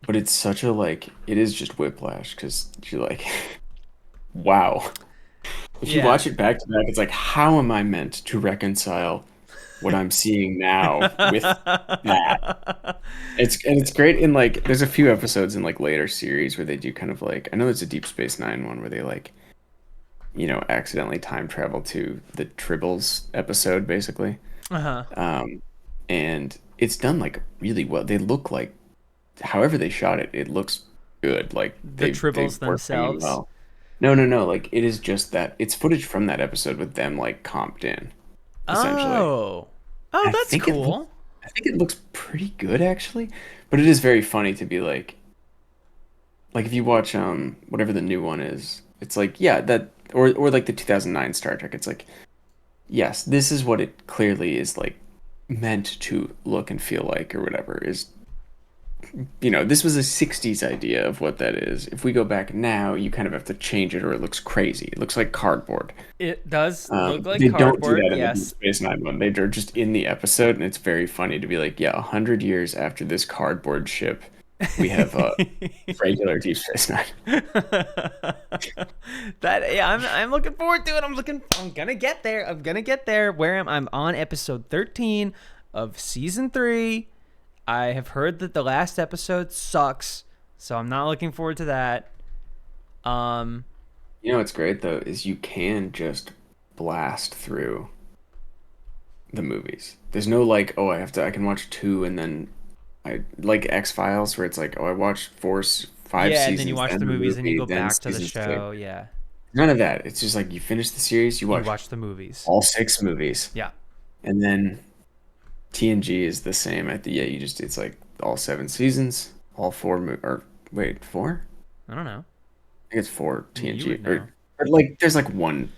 But it's such a it is just whiplash because you're like, wow. If you watch it back to back, it's like, how am I meant to reconcile what I'm seeing now with that? It's great in like, there's a few episodes in like later series where they do kind of like, I know there's a Deep Space Nine one where they like, accidentally time travel to the Tribbles episode basically. And it's done like really well. They look like, however they shot it, it looks good. Like the Tribbles themselves. Well. No. Like it is just that it's footage from that episode with them like comped in. Essentially. Oh, that's cool. I think it looks pretty good actually, but it is very funny to be like if you watch whatever the new one is, it's like that or like the 2009 Star Trek. It's like, yes, this is what it clearly is like meant to look and feel like or whatever is. This was a 60s idea of what that is. If we go back now, you kind of have to change it or it looks crazy. It looks like cardboard. It does look like they cardboard, don't do that in yes. the Space Nine one. They're just in the episode, and it's very funny to be like, 100 years after this cardboard ship, we have a regular Deep Space Nine. I'm looking forward to it. I'm gonna get there. I'm on episode 13 of season 3. I have heard that the last episode sucks, so I'm not looking forward to that. What's great though is you can just blast through the movies. There's no like, I can watch 2 and then I like X-Files where it's like, I watched 5 seasons. Yeah, and then you watch the movies and you go back to the season show. 2. Yeah. None of that. It's just like you finish the series, you watch the movies. all 6 movies. Yeah. And then TNG is the same it's like all 7 seasons, all 4 or wait, 4? I don't know. I think it's 4 TNG. You would know. Or like there's like one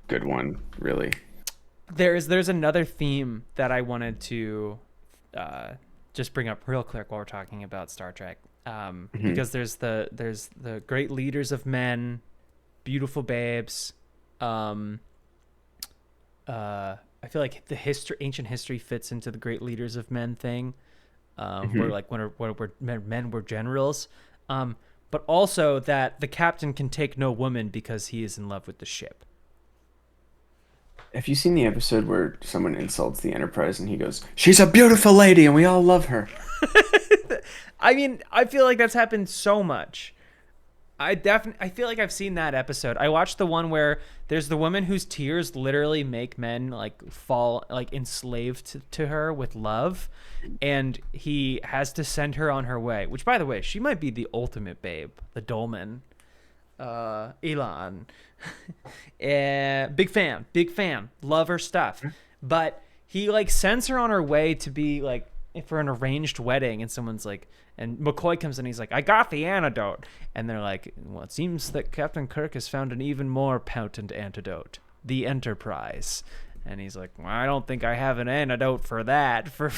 good one, really. There's another theme that I wanted to just bring up real quick while we're talking about Star Trek. Because there's the great leaders of men, beautiful babes. I feel like ancient history fits into the great leaders of men thing, where like when men were generals, but also that the captain can take no woman because he is in love with the ship. Have you seen the episode where someone insults the Enterprise and he goes, "She's a beautiful lady and we all love her"? I mean, I feel like that's happened so much. I feel like I've seen that episode. I watched the one where there's the woman whose tears literally make men like fall like enslaved to her with love, and he has to send her on her way. Which, by the way, she might be the ultimate babe, the dolman. Elon. Big fan, love her stuff. But he like sends her on her way to be like for an arranged wedding, and someone's like, and McCoy comes in, he's like, I got the antidote, and they're like, well, it seems that Captain Kirk has found an even more potent antidote, the Enterprise. And he's like, well, I don't think I have an antidote for that, for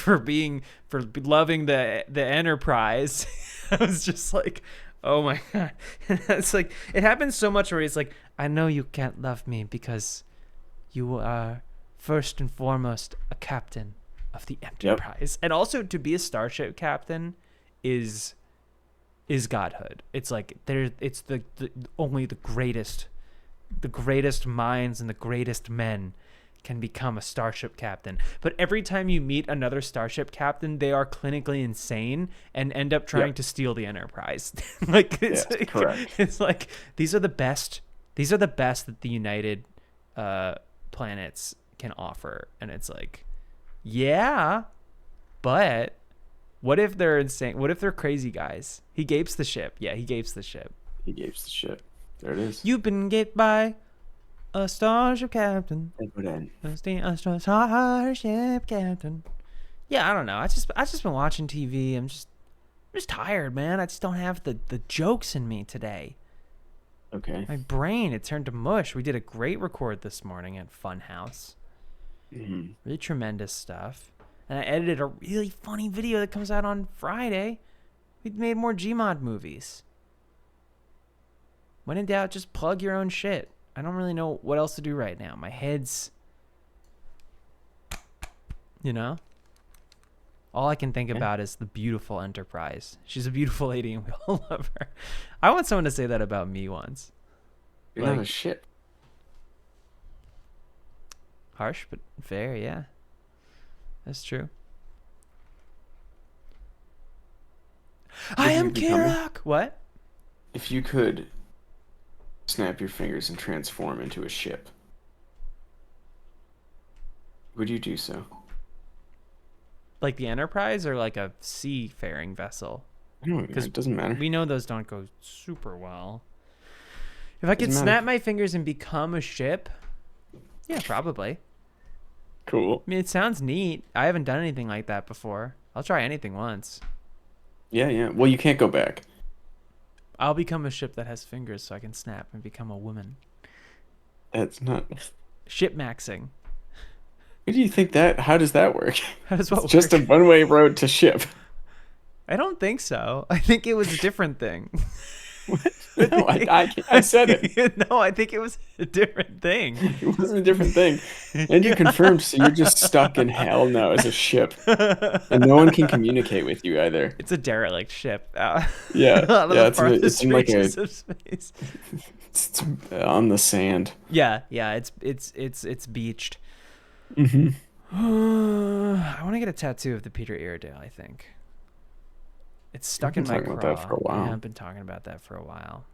loving the Enterprise. I was just like, oh my God. It's like, it happens so much where he's like, I know you can't love me because you are first and foremost a captain of the Enterprise. Yep. And also to be a starship captain is godhood. It's like it's the only the greatest minds and the greatest men can become a starship captain. But every time you meet another starship captain, they are clinically insane and end up trying to steal the Enterprise. Like it's correct. It's like these are the best that the United planets can offer. And it's like, yeah, but what if they're insane? What if they're crazy guys? He gapes the ship. Yeah, he gapes the ship. He gapes the ship. There it is. You've been gaped by a starship captain. A starship captain. Yeah, I don't know. I just been watching TV. I'm just tired, man. I just don't have the jokes in me today. Okay. My brain, it turned to mush. We did a great record this morning at Funhouse. Mm-hmm. Really tremendous stuff. And I edited a really funny video that comes out on Friday. We made more Gmod movies. When in doubt, just plug your own shit. I don't really know what else to do right now. My head's, all I can think about is the beautiful Enterprise. She's a beautiful lady and we all love her. I want someone to say that about me once. You're not a ship. Harsh, but fair, yeah. That's true. I am Kirok. What? If you could snap your fingers and transform into a ship, would you do so? Like the Enterprise or like a seafaring vessel? Because it doesn't matter. We know those don't go super well. If I could snap my fingers and become a ship, yeah, probably. Cool. I mean, it sounds neat. I haven't done anything like that before. I'll try anything once. Yeah. Well, you can't go back. I'll become a ship that has fingers so I can snap and become a woman. That's not... Ship maxing. What do you think that... How does that work? How does what it's just a one-way road to ship. I don't think so. I think it was a different thing. What? No, I said it. No, I think it was a different thing. It wasn't a different thing. And you confirmed, so you're just stuck in hell now as a ship. And no one can communicate with you either. It's a derelict ship. It's in like a... space. It's on the sand. Yeah, it's beached. Mm-hmm. I want to get a tattoo of the Peter Iredale, I think. It's stuck in my craw. About that for a while. Yeah, I've been talking about that for a while.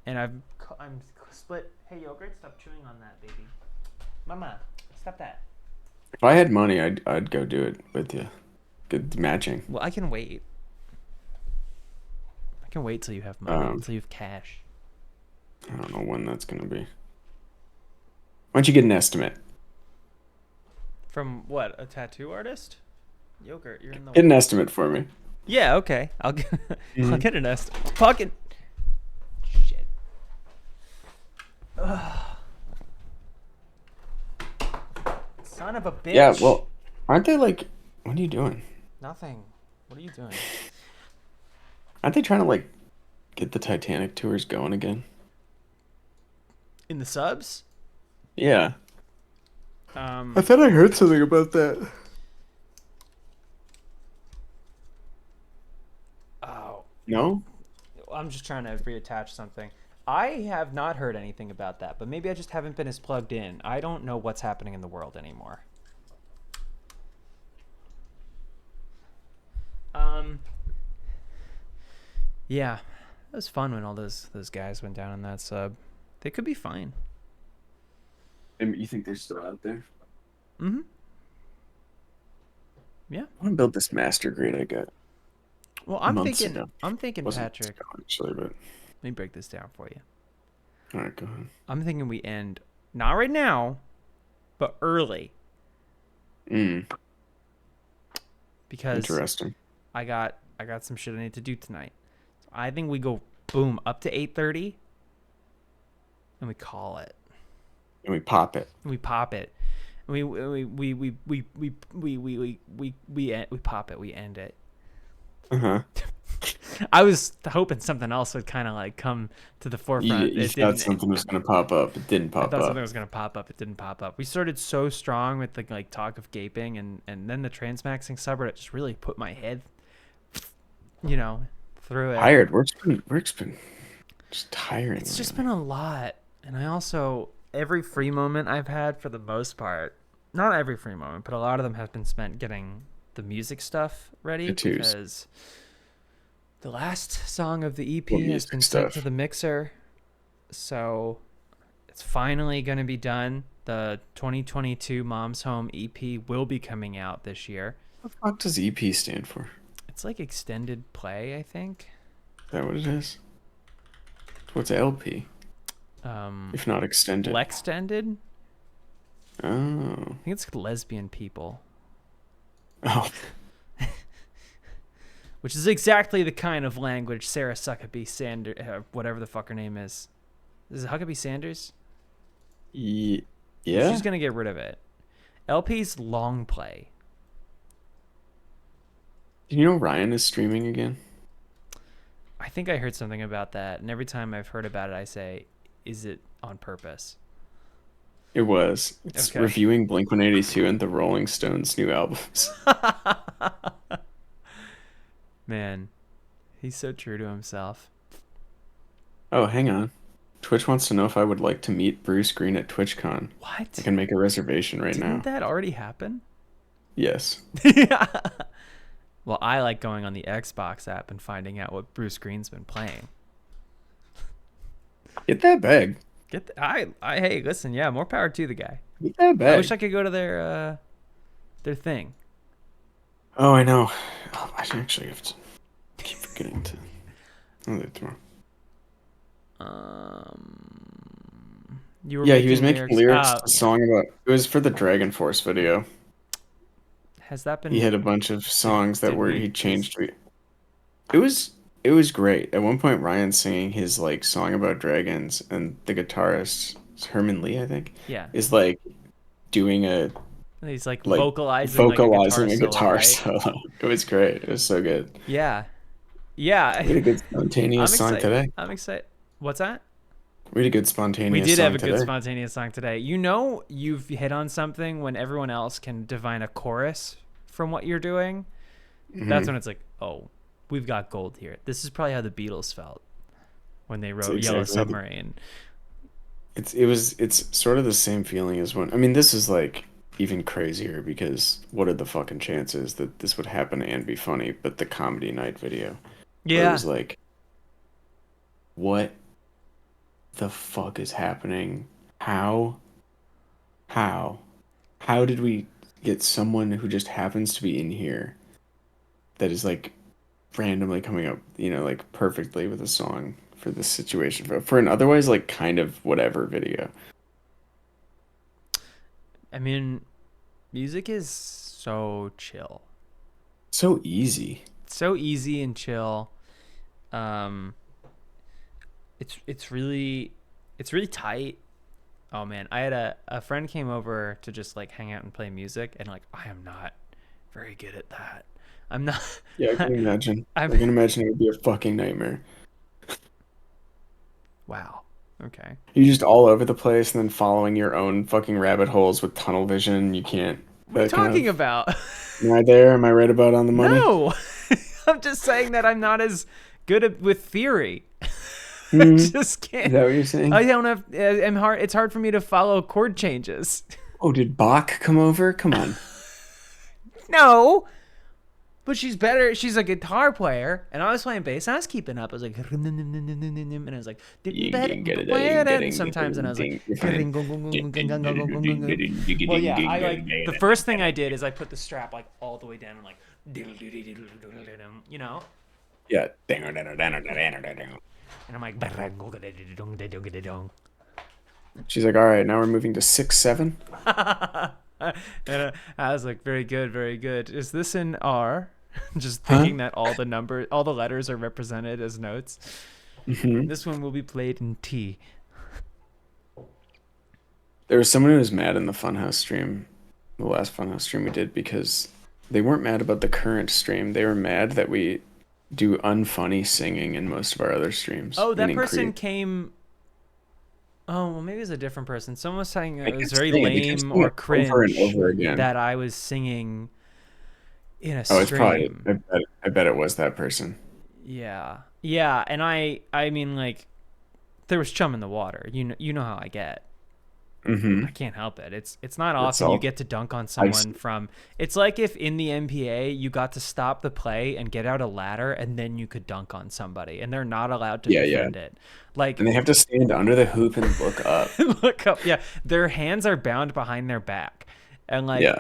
And I'm split. Hey, yogurt, stop chewing on that, baby. Mama, stop that. If I had money, I'd go do it with you. Good matching. Well, I can wait. I can wait till you have money, until you have cash. I don't know when that's going to be. Why don't you get an estimate? From what? A tattoo artist? Yogurt, you're in the way. Get an estimate for me. Yeah, okay. I'll get an estimate. Fucking shit. Ugh. Son of a bitch. Yeah, well, aren't they like... What are you doing? Nothing. What are you doing? Aren't they trying to like get the Titanic tours going again? In the subs? Yeah. I thought I heard something about that. Oh. No? I'm just trying to reattach something. I have not heard anything about that, but maybe I just haven't been as plugged in. I don't know what's happening in the world anymore. Yeah. It was fun when all those guys went down in that sub. They could be fine. And you think they're still out there? Mm-hmm. Yeah. I want to build this master grade I got. Well, I'm Months thinking, ago. Wasn't Patrick. actually, but Let me break this down for you. all right, go ahead. I'm thinking we end not right now, but early because Interesting. I got some shit I need to do tonight. So I think we go boom up to 8:30, and we call it. And we pop it. And we pop it. And we pop it. We end it. Uh-huh. I was hoping something else would kind of like come to the forefront. You thought something was going to pop up. It didn't I pop thought up. something was gonna pop up. It didn't pop up. We started so strong with the like talk of gaping, and then the transmaxing subreddit just really put my head, through it. Tired. Work's been just tiring. It's just been a lot, and I also every free moment I've had for the most part, not every free moment, but a lot of them have been spent getting the music stuff ready because the last song of the EP has been sent to the mixer, so it's finally going to be done. The 2022 Mom's Home EP will be coming out this year. What the fuck does EP stand for? It's like extended play, I think. Is that what it is? What's LP? If not extended. Lextended? Oh. I think it's lesbian people. Oh. Which is exactly the kind of language Sarah Huckabee Sanders, whatever the fuck her name is. Is it Huckabee Sanders? Yeah. She's going to get rid of it. LP's long play. Do you know Ryan is streaming again? I think I heard something about that, and every time I've heard about it, I say, is it on purpose? It was. It's Okay. reviewing Blink-182 and the Rolling Stones' new albums. Man, he's so true to himself. Oh, hang on. Twitch wants to know if I would like to meet Bruce Green at TwitchCon. What? I can make a reservation right now. Didn't that already happen? Yes. Well, I like going on the Xbox app and finding out what Bruce Green's been playing. Get that bag. Hey, listen, yeah, more power to the guy. Get that bag. I wish I could go to their thing. Oh, I know. Oh, I actually have to keep forgetting to. I'll do it tomorrow. You were Yeah, he was making lyrics to Oh, a song about. It was for the Dragon Force video. has that been? He had a bunch of songs that Did were we- he changed. It was great. At one point, Ryan singing his like song about dragons, and the guitarist Herman Lee, I think, Yeah, is like doing a he's like like, vocalizing vocalizing like a guitar solo, right? solo. It was great. It was so good. Yeah. We had a good spontaneous I'm song excited. today. I'm excited. What's that? We had a good spontaneous. We did song have a good today. spontaneous song today. You've hit on something when everyone else can divine a chorus from what you're doing. Mhm. That's when it's like, oh, we've got gold here. This is probably how the Beatles felt when they wrote Yellow exactly. Submarine. It's sort of the same feeling as when. I mean, this is like even crazier because what are the fucking chances that this would happen and be funny? But the comedy night video. Where it was like, what the fuck is happening? How did we get someone who just happens to be in here that is like randomly coming up, like perfectly with a song for this situation for an otherwise like kind of whatever video. I mean, music is so chill. So easy. So easy and chill. It's really tight. Oh man, I had a friend came over to just like hang out and play music, and like I am not very good at that. I'm not. Yeah, I can imagine. I I'm- can imagine it would be a fucking nightmare. Wow. Okay. You're just all over the place and then following your own fucking rabbit holes with tunnel vision. You can't. What are you talking about? Am I there? Am I right about on the money? No, I'm just saying that I'm not as good with theory. I Mhm. just can't. Is that what you're saying? I don't have. It's hard for me to follow chord changes. Oh, did Bach come over? Come on. No. but she's better. She's a guitar player, and I was playing bass. And I was keeping up. I was like, and I was like, sometimes, and I was like, well, yeah. I like the first thing I did is I put the strap like all the way down and like, you know, Yeah. and I'm like, She's like, all right, now we're moving to 6/7. and I was like, very good, very good. Is this in R? Just thinking that all the letters are represented as notes. Mm-hmm. This one will be played in T. There was someone who was mad in the Funhouse stream, the last Funhouse stream we did, because they weren't mad about the current stream. They were mad that we do unfunny singing in most of our other streams. Oh, that meaning person Creed. came. Oh, well, maybe it was a different person. Someone was saying I it was kept very saying it, they kept lame saying or it cringe over and over again. that I was singing in a Oh, it's probably. stream. I bet it was that person. Yeah, yeah, and I mean, like, there was chum in the water. You know how I get. Mm-hmm. I can't help it. It's not often all- you get to dunk on someone from. It's like if in the NBA you got to stop the play and get out a ladder and then you could dunk on somebody and they're not allowed to Yeah, yeah. defend it. Like And they have to stand under the hoop and look up. look up. Yeah, their hands are bound behind their back, and like Yeah.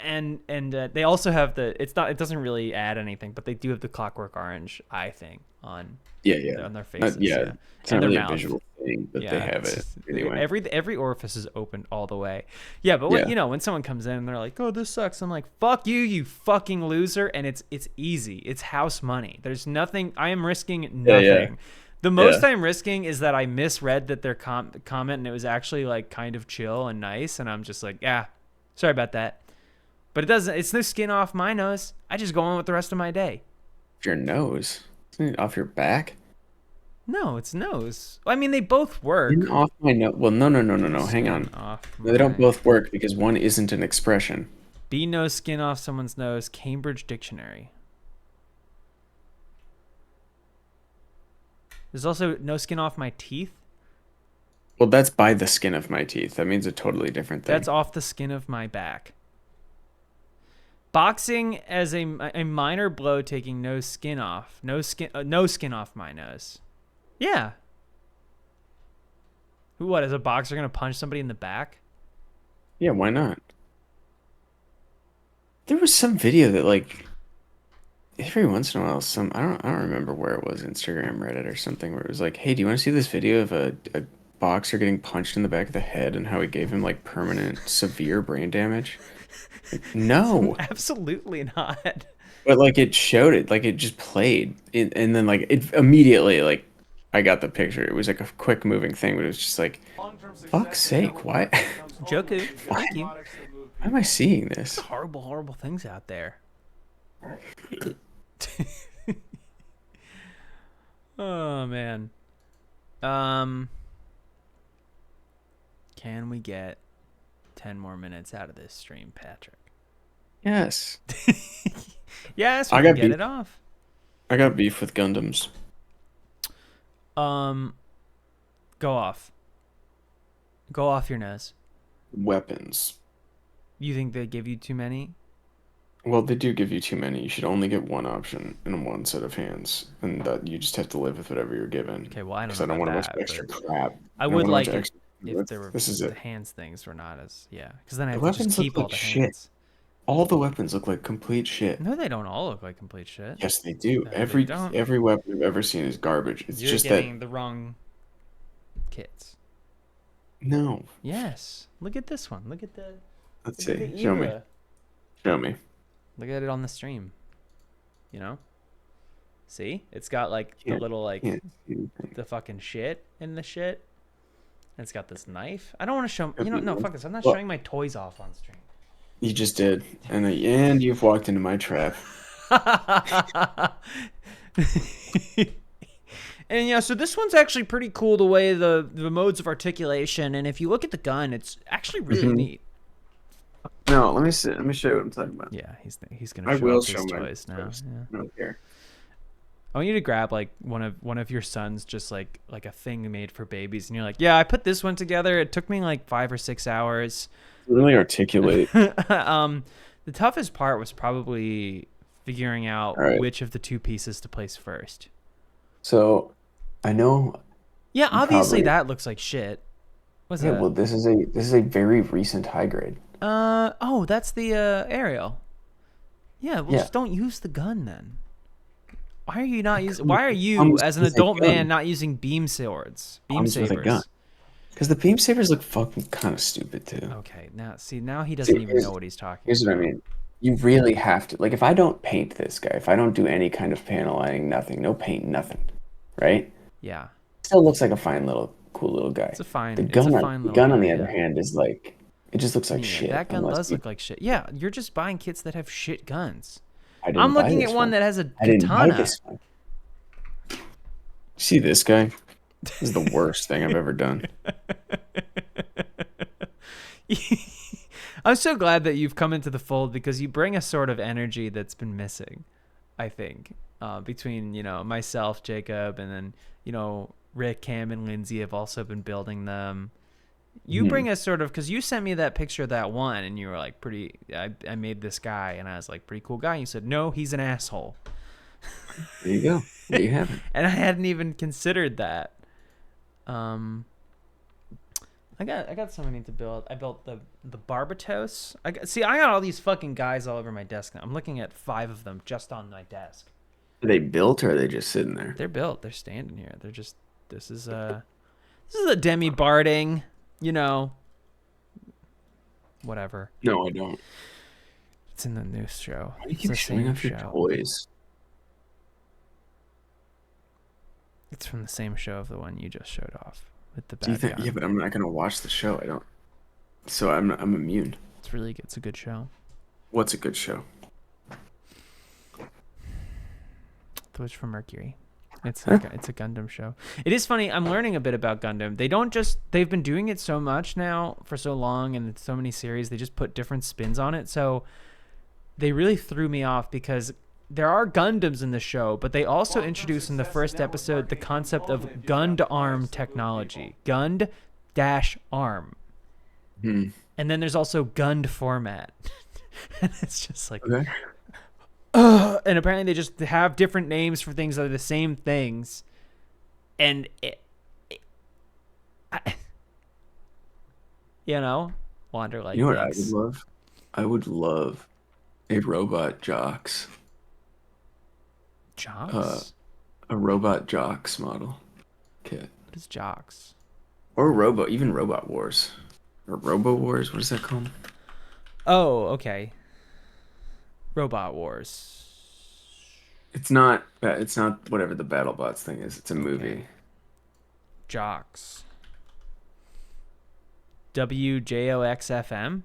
and they also have it doesn't really add anything, but they do have the Clockwork Orange eye thing on Yeah. on their faces. Yeah. It's and not their really a mouth. visual thing, but they have it it's- anyway. Every orifice is open all the way. Yeah, but when, Yeah. when someone comes in and they're like, "Oh, this sucks," I'm like, "Fuck you, you fucking loser!" And it's easy. It's house money. There's nothing. I am risking nothing. Yeah. The most Yeah. I'm risking is that I misread that their comment and it was actually like kind of chill and nice, and I'm just like, yeah, sorry about that. But it doesn't. It's no skin off my nose. I just go on with the rest of my day. Your nose. Isn't it off your back? No, it's nose. I mean, they both work. Skin off my nose. Well, no. Hang on. Off They don't my- both work because one isn't an expression. Be no skin off someone's nose. Cambridge Dictionary. There's also no skin off my teeth. Well, that's by the skin of my teeth. That means a totally different thing. That's off the skin of my back. Boxing as a minor blow, taking no skin off. No skin off my nose. Yeah. What, is a boxer going to punch somebody in the back? Yeah, why not? There was some video that like every once in a while I don't remember where it was, Instagram, Reddit or something, where it was like, hey, do you want to see this video of a boxer getting punched in the back of the head and how it gave him like permanent severe brain damage? Like, no. Absolutely not. But like it showed it, like it just played and then like it immediately, like I got the picture. It was like a quick moving thing, but it was just like, fuck's sake, why Joku, thank you. why am I seeing this? Horrible, horrible things out there. Oh man. Can we get 10 more minutes out of this stream, Patrick? Yes. Yes, I we got can get beef. it off. I got beef with Gundams. Go off. Go off your nose. Weapons. You think they give you too many? Well, they do give you too many. You should only get one option and one set of hands, and that you just have to live with whatever you're given. Okay, well, I don't Because know I don't about want a bunch that, of extra but crap. I don't would want a bunch like of it extra- if there were This is the it. hands things were not as because then I The have to just weapons look keep all like the shit. hands. All the weapons look like complete shit. No, they don't all look like complete shit. Yes, they do. No, they every don't. weapon I've ever seen is garbage. It's You're just getting that the wrong kits. no. Yes. Look at this one. Look at the. Let's look at see. the Show me. Eva. Show me. Look at it on the stream. You know. See, it's got like the Can't- little like Can't see anything. the fucking shit in the shit. And it's got this knife. I don't want to show. Could You know, be no, one. fuck this. I'm not Well- showing my toys off on stream. You just did, and you've walked into my trap. And yeah, so this one's actually pretty cool the way the modes of articulation, and if you look at the gun, it's actually really Mhm. neat. No, let me see. Let me show you what I'm talking about. Yeah, he's gonna I show will off his show my toys now. toys. Yeah. I don't care. I want you to grab like one of your sons, just like a thing made for babies, and you're like, yeah, I put this one together. It took me like 5 or 6 hours. Really articulate. The toughest part was probably figuring out All right. which of the two pieces to place first. So, I know. Yeah, You obviously probably. that looks like shit. What's Yeah. that? Well, this is a very recent high grade. Oh, that's the aerial. Yeah, well, Yeah. just don't use the gun then. Why are you not using? Comes Why are you, comes as an with a adult man, gun. not using beam swords, beam Comes with a gun. sabers? Because the beam sabers look fucking kind of stupid too. Okay, now he doesn't See, even know what he's talking here's what I about. mean. You really have to, like, if I don't paint this guy, if I don't do any kind of panel lining, nothing, no paint, nothing, right? Yeah, Still looks like a fine little, cool little guy. it's a fine, The it's a gun on fine the little gun on guy. the other Yeah. hand is like, it just looks like Yeah, shit. that gun Unless does look like shit. Yeah, you're just buying kits that have shit guns. I didn't I'm buy looking this at one that has a I didn't buy katana. this one. See this guy? This is the worst thing I've ever done. I'm so glad that you've come into the fold because you bring a sort of energy that's been missing, I think, between, myself, Jacob, and then, Rick, Cam, and Lindsay have also been building them. You bring a sort of, because you sent me that picture of that one and you were like, I made this guy and I was like, pretty cool guy. And you said, no, he's an asshole. There you go. There you have it. And I hadn't even considered that. I got something I need to build. I built the Barbatos. I got all these fucking guys all over my desk now. I'm looking at 5 of them just on my desk. Are they built or are they just sitting there? They're built. They're standing here. They're just. This is a Demi Barding. Whatever. No, I don't. It's in the news show. Why do you It's keep the showing same off your show. toys? It's from the same show of the one you just showed off with the Do you bad think? guy. Yeah, but I'm not gonna watch the show. I don't. So I'm immune. It's really good. It's a good show. What's a good show? The Witch from Mercury. It's a Gundam show. It is funny. I'm learning a bit about Gundam. They've been doing it so much now for so long and so many series. They just put different spins on it. So they really threw me off because there are Gundams in the show, but they also introduced in the first episode the concept of Gund arm technology. Gund-arm. Hmm. And then there's also Gund format. And it's just like, Okay. and apparently they just have different names for things that are the same things. And Wander like You know what I would thinks, love? I would love a robot jocks, Jocks? a robot jocks model kit, What is Jocks? or even Robot Wars, or Robo Wars. What is that called? Oh, okay. Robot Wars. It's not. It's not whatever the BattleBots thing is. It's a movie. Jocks. WJOXFM.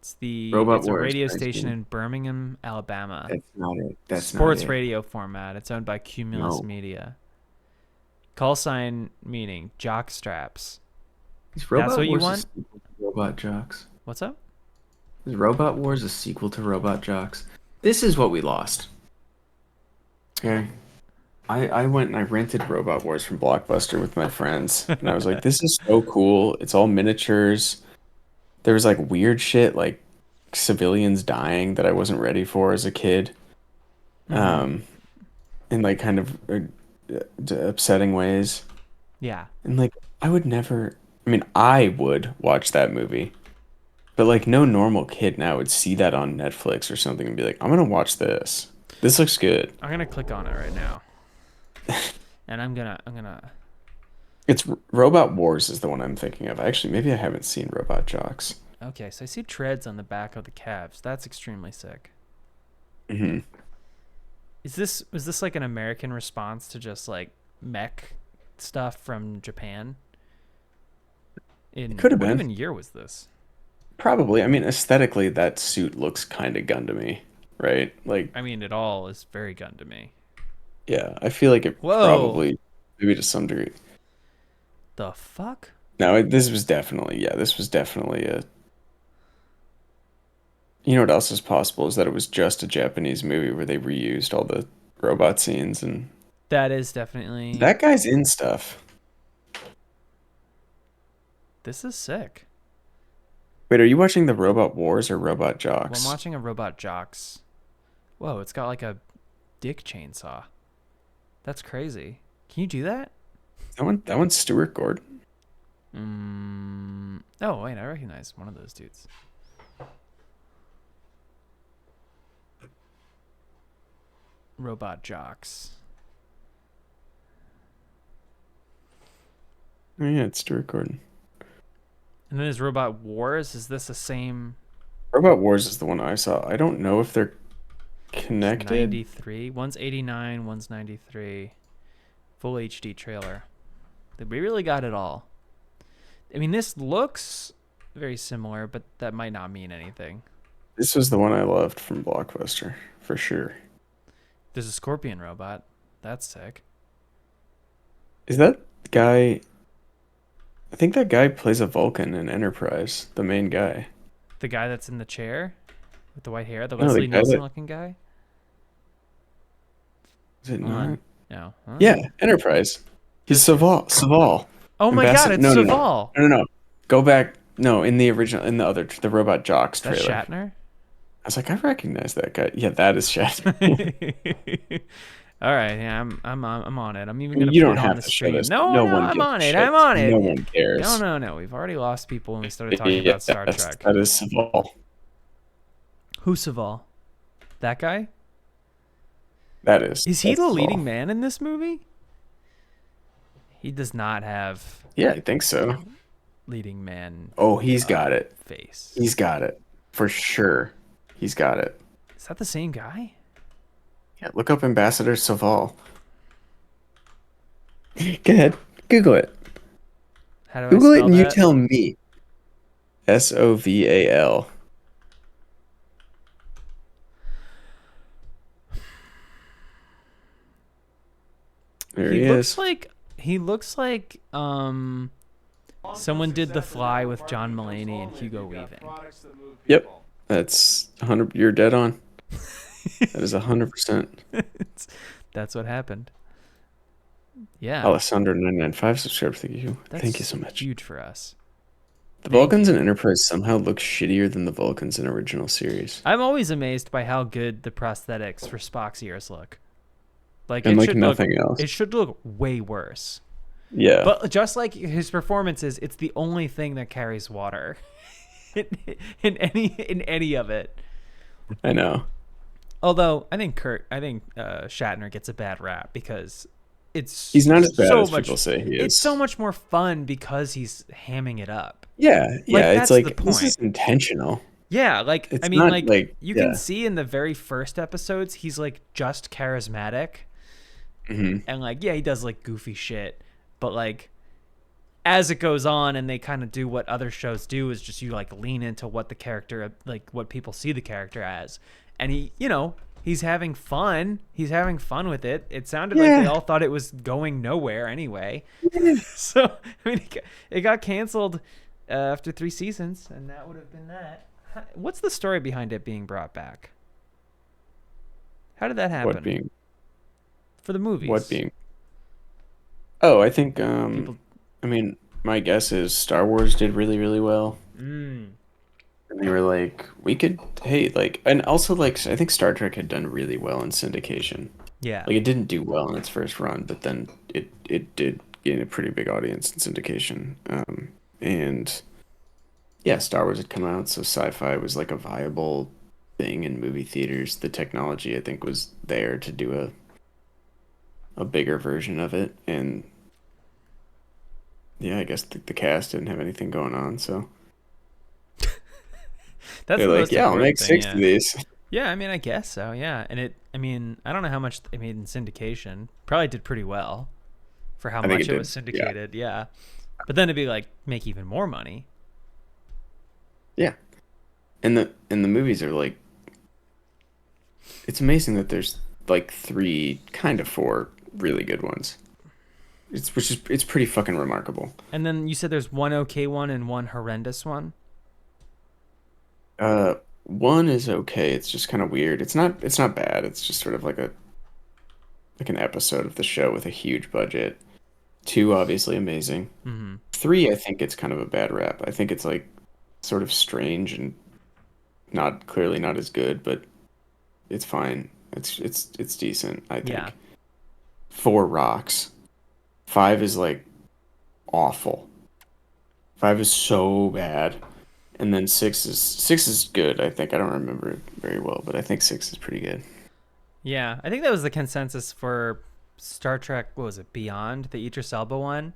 It's Robot a Wars, radio thanks, station man. in Birmingham, Alabama. That's not it. That's Sports not it. radio format. It's owned by Cumulus No. Media. Call sign meaning jock straps. Is Robot That's what you Wars want? a sequel to Robot Jocks? What's up? Is Robot Wars a sequel to Robot Jocks? This is what we lost. Okay. I went and I rented Robot Wars from Blockbuster with my friends. And I was like, this is so cool. It's all miniatures. There was like weird shit like civilians dying that I wasn't ready for as a kid. In like kind of upsetting ways. Yeah. And like I would never I would watch that movie. But like no normal kid now would see that on Netflix or something and be like, I'm gonna watch this. This looks good. I'm gonna click on it right now. And I'm gonna It's Robot Wars is the one I'm thinking of. Actually, maybe I haven't seen Robot Jocks. okay, so I see treads on the back of the calves. That's extremely sick. Hmm. Was this like an American response to just like mech stuff from Japan? Could have what been. even year was this? Probably. Aesthetically, that suit looks kind of Gundam-y, right? Like, I mean, it all is very Gundam-y. yeah, I feel like it Whoa. probably, maybe to some degree. The fuck? No, this was definitely a. You know what else is possible is that it was just a Japanese movie where they reused all the robot scenes and That is definitely. that guy's in stuff. This is sick. Wait, are you watching the Robot Wars or Robot Well, Jocks? I'm watching a Robot Jocks. Whoa, it's got like a dick chainsaw. That's crazy. Can you do that? That one's Stuart Gordon. Oh, wait, I recognize one of those dudes. Robot Jocks. Oh yeah, it's Stuart Gordon. And then there's Robot Wars. Is this the same? Robot Wars is the one I saw. I don't know if they're connected. 93. One's 89, one's 93. Full HD trailer. We really got it all. I mean, this looks very similar, but that might not mean anything. This was the one I loved from Blockbuster, for sure. There's a scorpion robot. That's sick. Is that guy... I think that guy plays a Vulcan in Enterprise, the main guy. The guy that's in the chair with the white hair, the No, the Leslie guy Nielsen that- looking guy? Is it Hold on. not? No. Huh? Yeah, Enterprise. He's Saval. Oh my god, it's No. Saval. No. Go back. No, in the original, in the Robot Jocks That's trailer. Shatner? I was like, I recognize that guy. Yeah, that is Shatner. All right, yeah, I'm on it. I'm even gonna You put don't it on have the to show stream. this. No, No one I'm gives on a it. shit. I'm on it. No one cares. No. We've already lost people when we started talking about Star Yes, Trek. that is Saval. Who's Saval? That guy? That is. Is he that's the Saval. leading man in this movie? He does not have Yeah, I think so. leading man Oh, he's got it. face. He's got it. For sure. He's got it. Is that the same guy? Yeah, look up Ambassador Saval. Go ahead. Google it. How do Google I it spell and you that? tell me. Soval. There he is. He looks like someone did The Fly with John Mulaney and Hugo Weaving. Yep. That's 100. You're dead on. That is 100%. That's what happened. Yeah. Alessandro 995 subscribed. Thank you. That's Thank you so much. Huge for us. The Vulcans in Enterprise somehow look shittier than the Vulcans in original series. I'm always amazed by how good the prosthetics for Spock's ears look. Like And it like should nothing look, else. It should look way worse. Yeah. But just like his performances, it's the only thing that carries water in any of it. I know. Although I think Shatner gets a bad rap because He's not as bad so as much, people say he is. It's so much more fun because he's hamming it up. Yeah, Like, it's that's the like this is point. intentional. Yeah, like It's I mean, not, like like, you yeah. can see in the very first episodes, he's like just charismatic, and like yeah, he does like goofy shit, but like as it goes on and they kind of do what other shows do is just you like lean into what the character like what people see the character as, and he's having fun. He's having fun with it. It sounded like they all thought it was going nowhere anyway. So I mean, it got canceled after 3 seasons, and that would have been that. What's the story behind it being brought back? How did that happen? What being? For the movies? What being? Oh, I think. People- I mean, my guess is Star Wars did really, really well. Mm. And they were like, we could, hey, like, and also like, I think Star Trek had done really well in syndication. Yeah. Like, it didn't do well in its first run, but then it did gain a pretty big audience in syndication. And yeah, Star Wars had come out, so sci-fi was like a viable thing in movie theaters. The technology, I think, was there to do a bigger version of it, and yeah, I guess the cast didn't have anything going on, so That's they're the like, most yeah, I'll important make thing, 6 of these. Yeah, I mean, I guess so. Yeah, and I mean, I don't know how much it made in syndication. Probably did pretty well for how I think much it it was did, syndicated. Yeah. But then it'd be like make even more money. Yeah, and the movies are like, it's amazing that there's like 3, kind of 4 really good ones. It's pretty fucking remarkable. And then you said there's one okay one and one horrendous one. One is okay. It's just kind of weird. It's not bad. It's just sort of like an episode of the show with a huge budget. 2, obviously amazing. Mm-hmm. 3, I think it's kind of a bad rap. I think it's like sort of strange and not as good, but it's fine. It's decent, I think. Yeah. 4 rocks. 5 is like awful. 5 is so bad. And then 6 is good, I think. I don't remember it very well, but I think 6 is pretty good. Yeah, I think that was the consensus for Star Trek. What was it? Beyond, the Idris Elba one.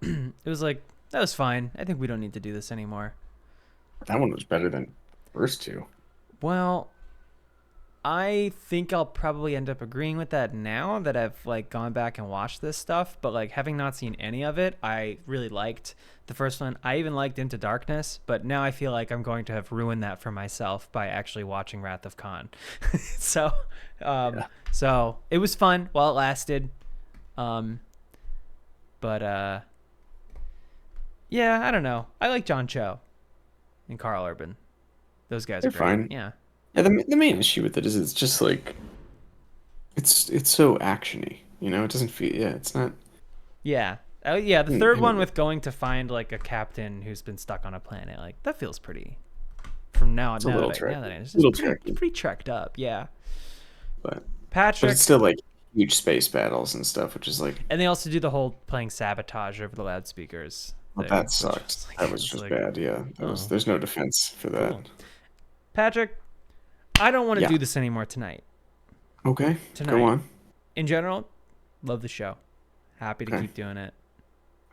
It was like, that was fine. I think we don't need to do this anymore. That one was better than the first 2. Well, I think I'll probably end up agreeing with that now that I've like gone back and watched this stuff. But like having not seen any of it, I really liked the first one. I even liked Into Darkness, but now I feel like I'm going to have ruined that for myself by actually watching Wrath of Khan. So, so it was fun while it lasted. But yeah, I don't know. I like John Cho and Carl Urban. Those guys They're are great. fine. Yeah. Yeah, the main issue with it is it's just like it's so actiony, you know. It doesn't feel it's not. Yeah. Oh, yeah. The third I one mean- with going to find like a captain who's been stuck on a planet, like that feels pretty. From now, It's a little Trek- it's little just pretty, Trekky. pretty trekked up. Yeah. But Patrick, it's still like huge space battles and stuff, which is like and they also do the whole playing sabotage over the loudspeakers. well, thing, that which sucked. is like- That was it's just like, bad. Yeah, that was. oh. There's no defense for that. Cool. Patrick, I don't want to Yeah. do this anymore tonight. Okay, Tonight. go on. In general, love the show. Happy to Okay. keep doing it.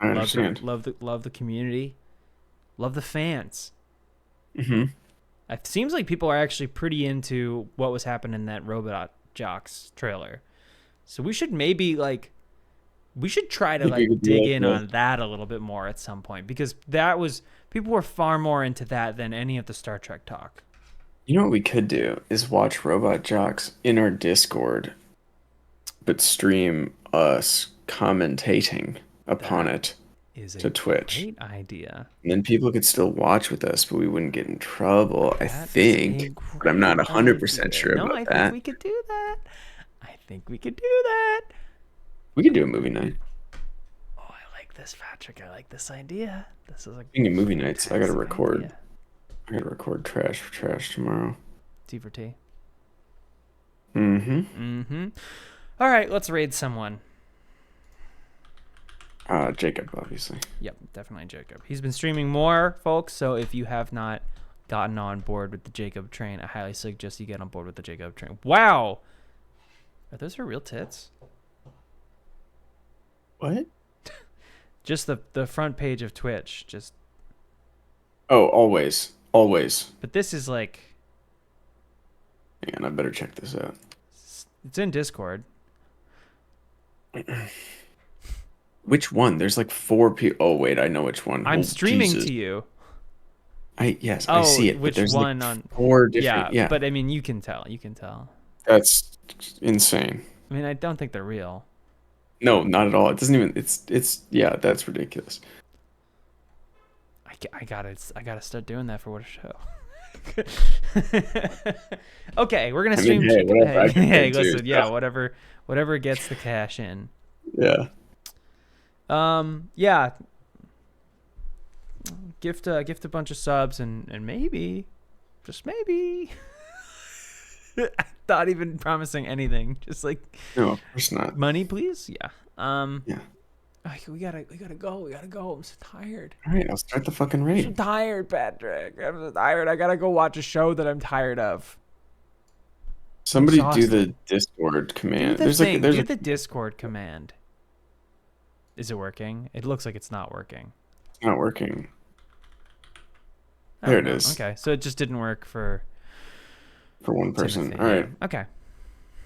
I understand. Love the community. Love the fans. Mm-hmm. It seems like people are actually pretty into what was happening in that Robot Jocks trailer. So we should maybe we should try to Think we like could do dig that, in yeah. on that a little bit more at some point, because that was, people were far more into that than any of the Star Trek talk. You know what we could do is watch Robot Jocks in our Discord, but stream us commentating upon it, Is a To Twitch. great idea. and then people could still watch with us, but we wouldn't get in trouble. I That is a think, but I'm not great 100% idea. sure No, about I that. think we could do that. I think we could do that. We could do a movie night. Oh, I like this, Patrick. I like this idea. This is a Speaking of movie nights, I gotta fantastic record. idea. I gotta record Trash for Trash tomorrow. T for T. Mm-hmm. Mm-hmm. All right, let's raid someone. Jacob, obviously. Yep, definitely Jacob. He's been streaming more, folks, so if you have not gotten on board with the Jacob train, I highly suggest you get on board with the Jacob train. Wow! Are those her real tits? What? Just the front page of Twitch. Just, Oh, always. Always. but this is like, Hang on, I better check this out. it's in Discord. Which one? There's like 4 people. Oh, wait, I know which one. I'm Oh, streaming Jesus. to you. Yes, Oh, I see it. but which there's one like on? 4 different. Yeah, Yeah, but I mean, you can tell. You can tell. that's insane. I mean, I don't think they're real. No, not at all. It doesn't even. It's. Yeah, that's ridiculous. I gotta start doing that for What a Show. Okay, we're gonna I stream. mean, hey, whatever, I can hey, do it too, listen, yeah, so. whatever gets the cash in. Yeah. Yeah. Gift a bunch of subs and maybe, just maybe. Not even promising anything. Just like No, of course not. money, please. Yeah. Yeah. We gotta go. We gotta go. I'm so tired. All right, I'll start the fucking I'm raid. tired, Patrick. I'm so tired. I gotta go watch a show that I'm tired of. Somebody do exhausted. the Discord command. Do the There's thing. like there's Do a, the Discord command. Is it working? It looks like it's not working. it's not working. I There don't it know. is. Okay, so it just didn't work for For one person. Timothy. All right. Okay.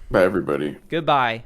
Bye, everybody. Goodbye.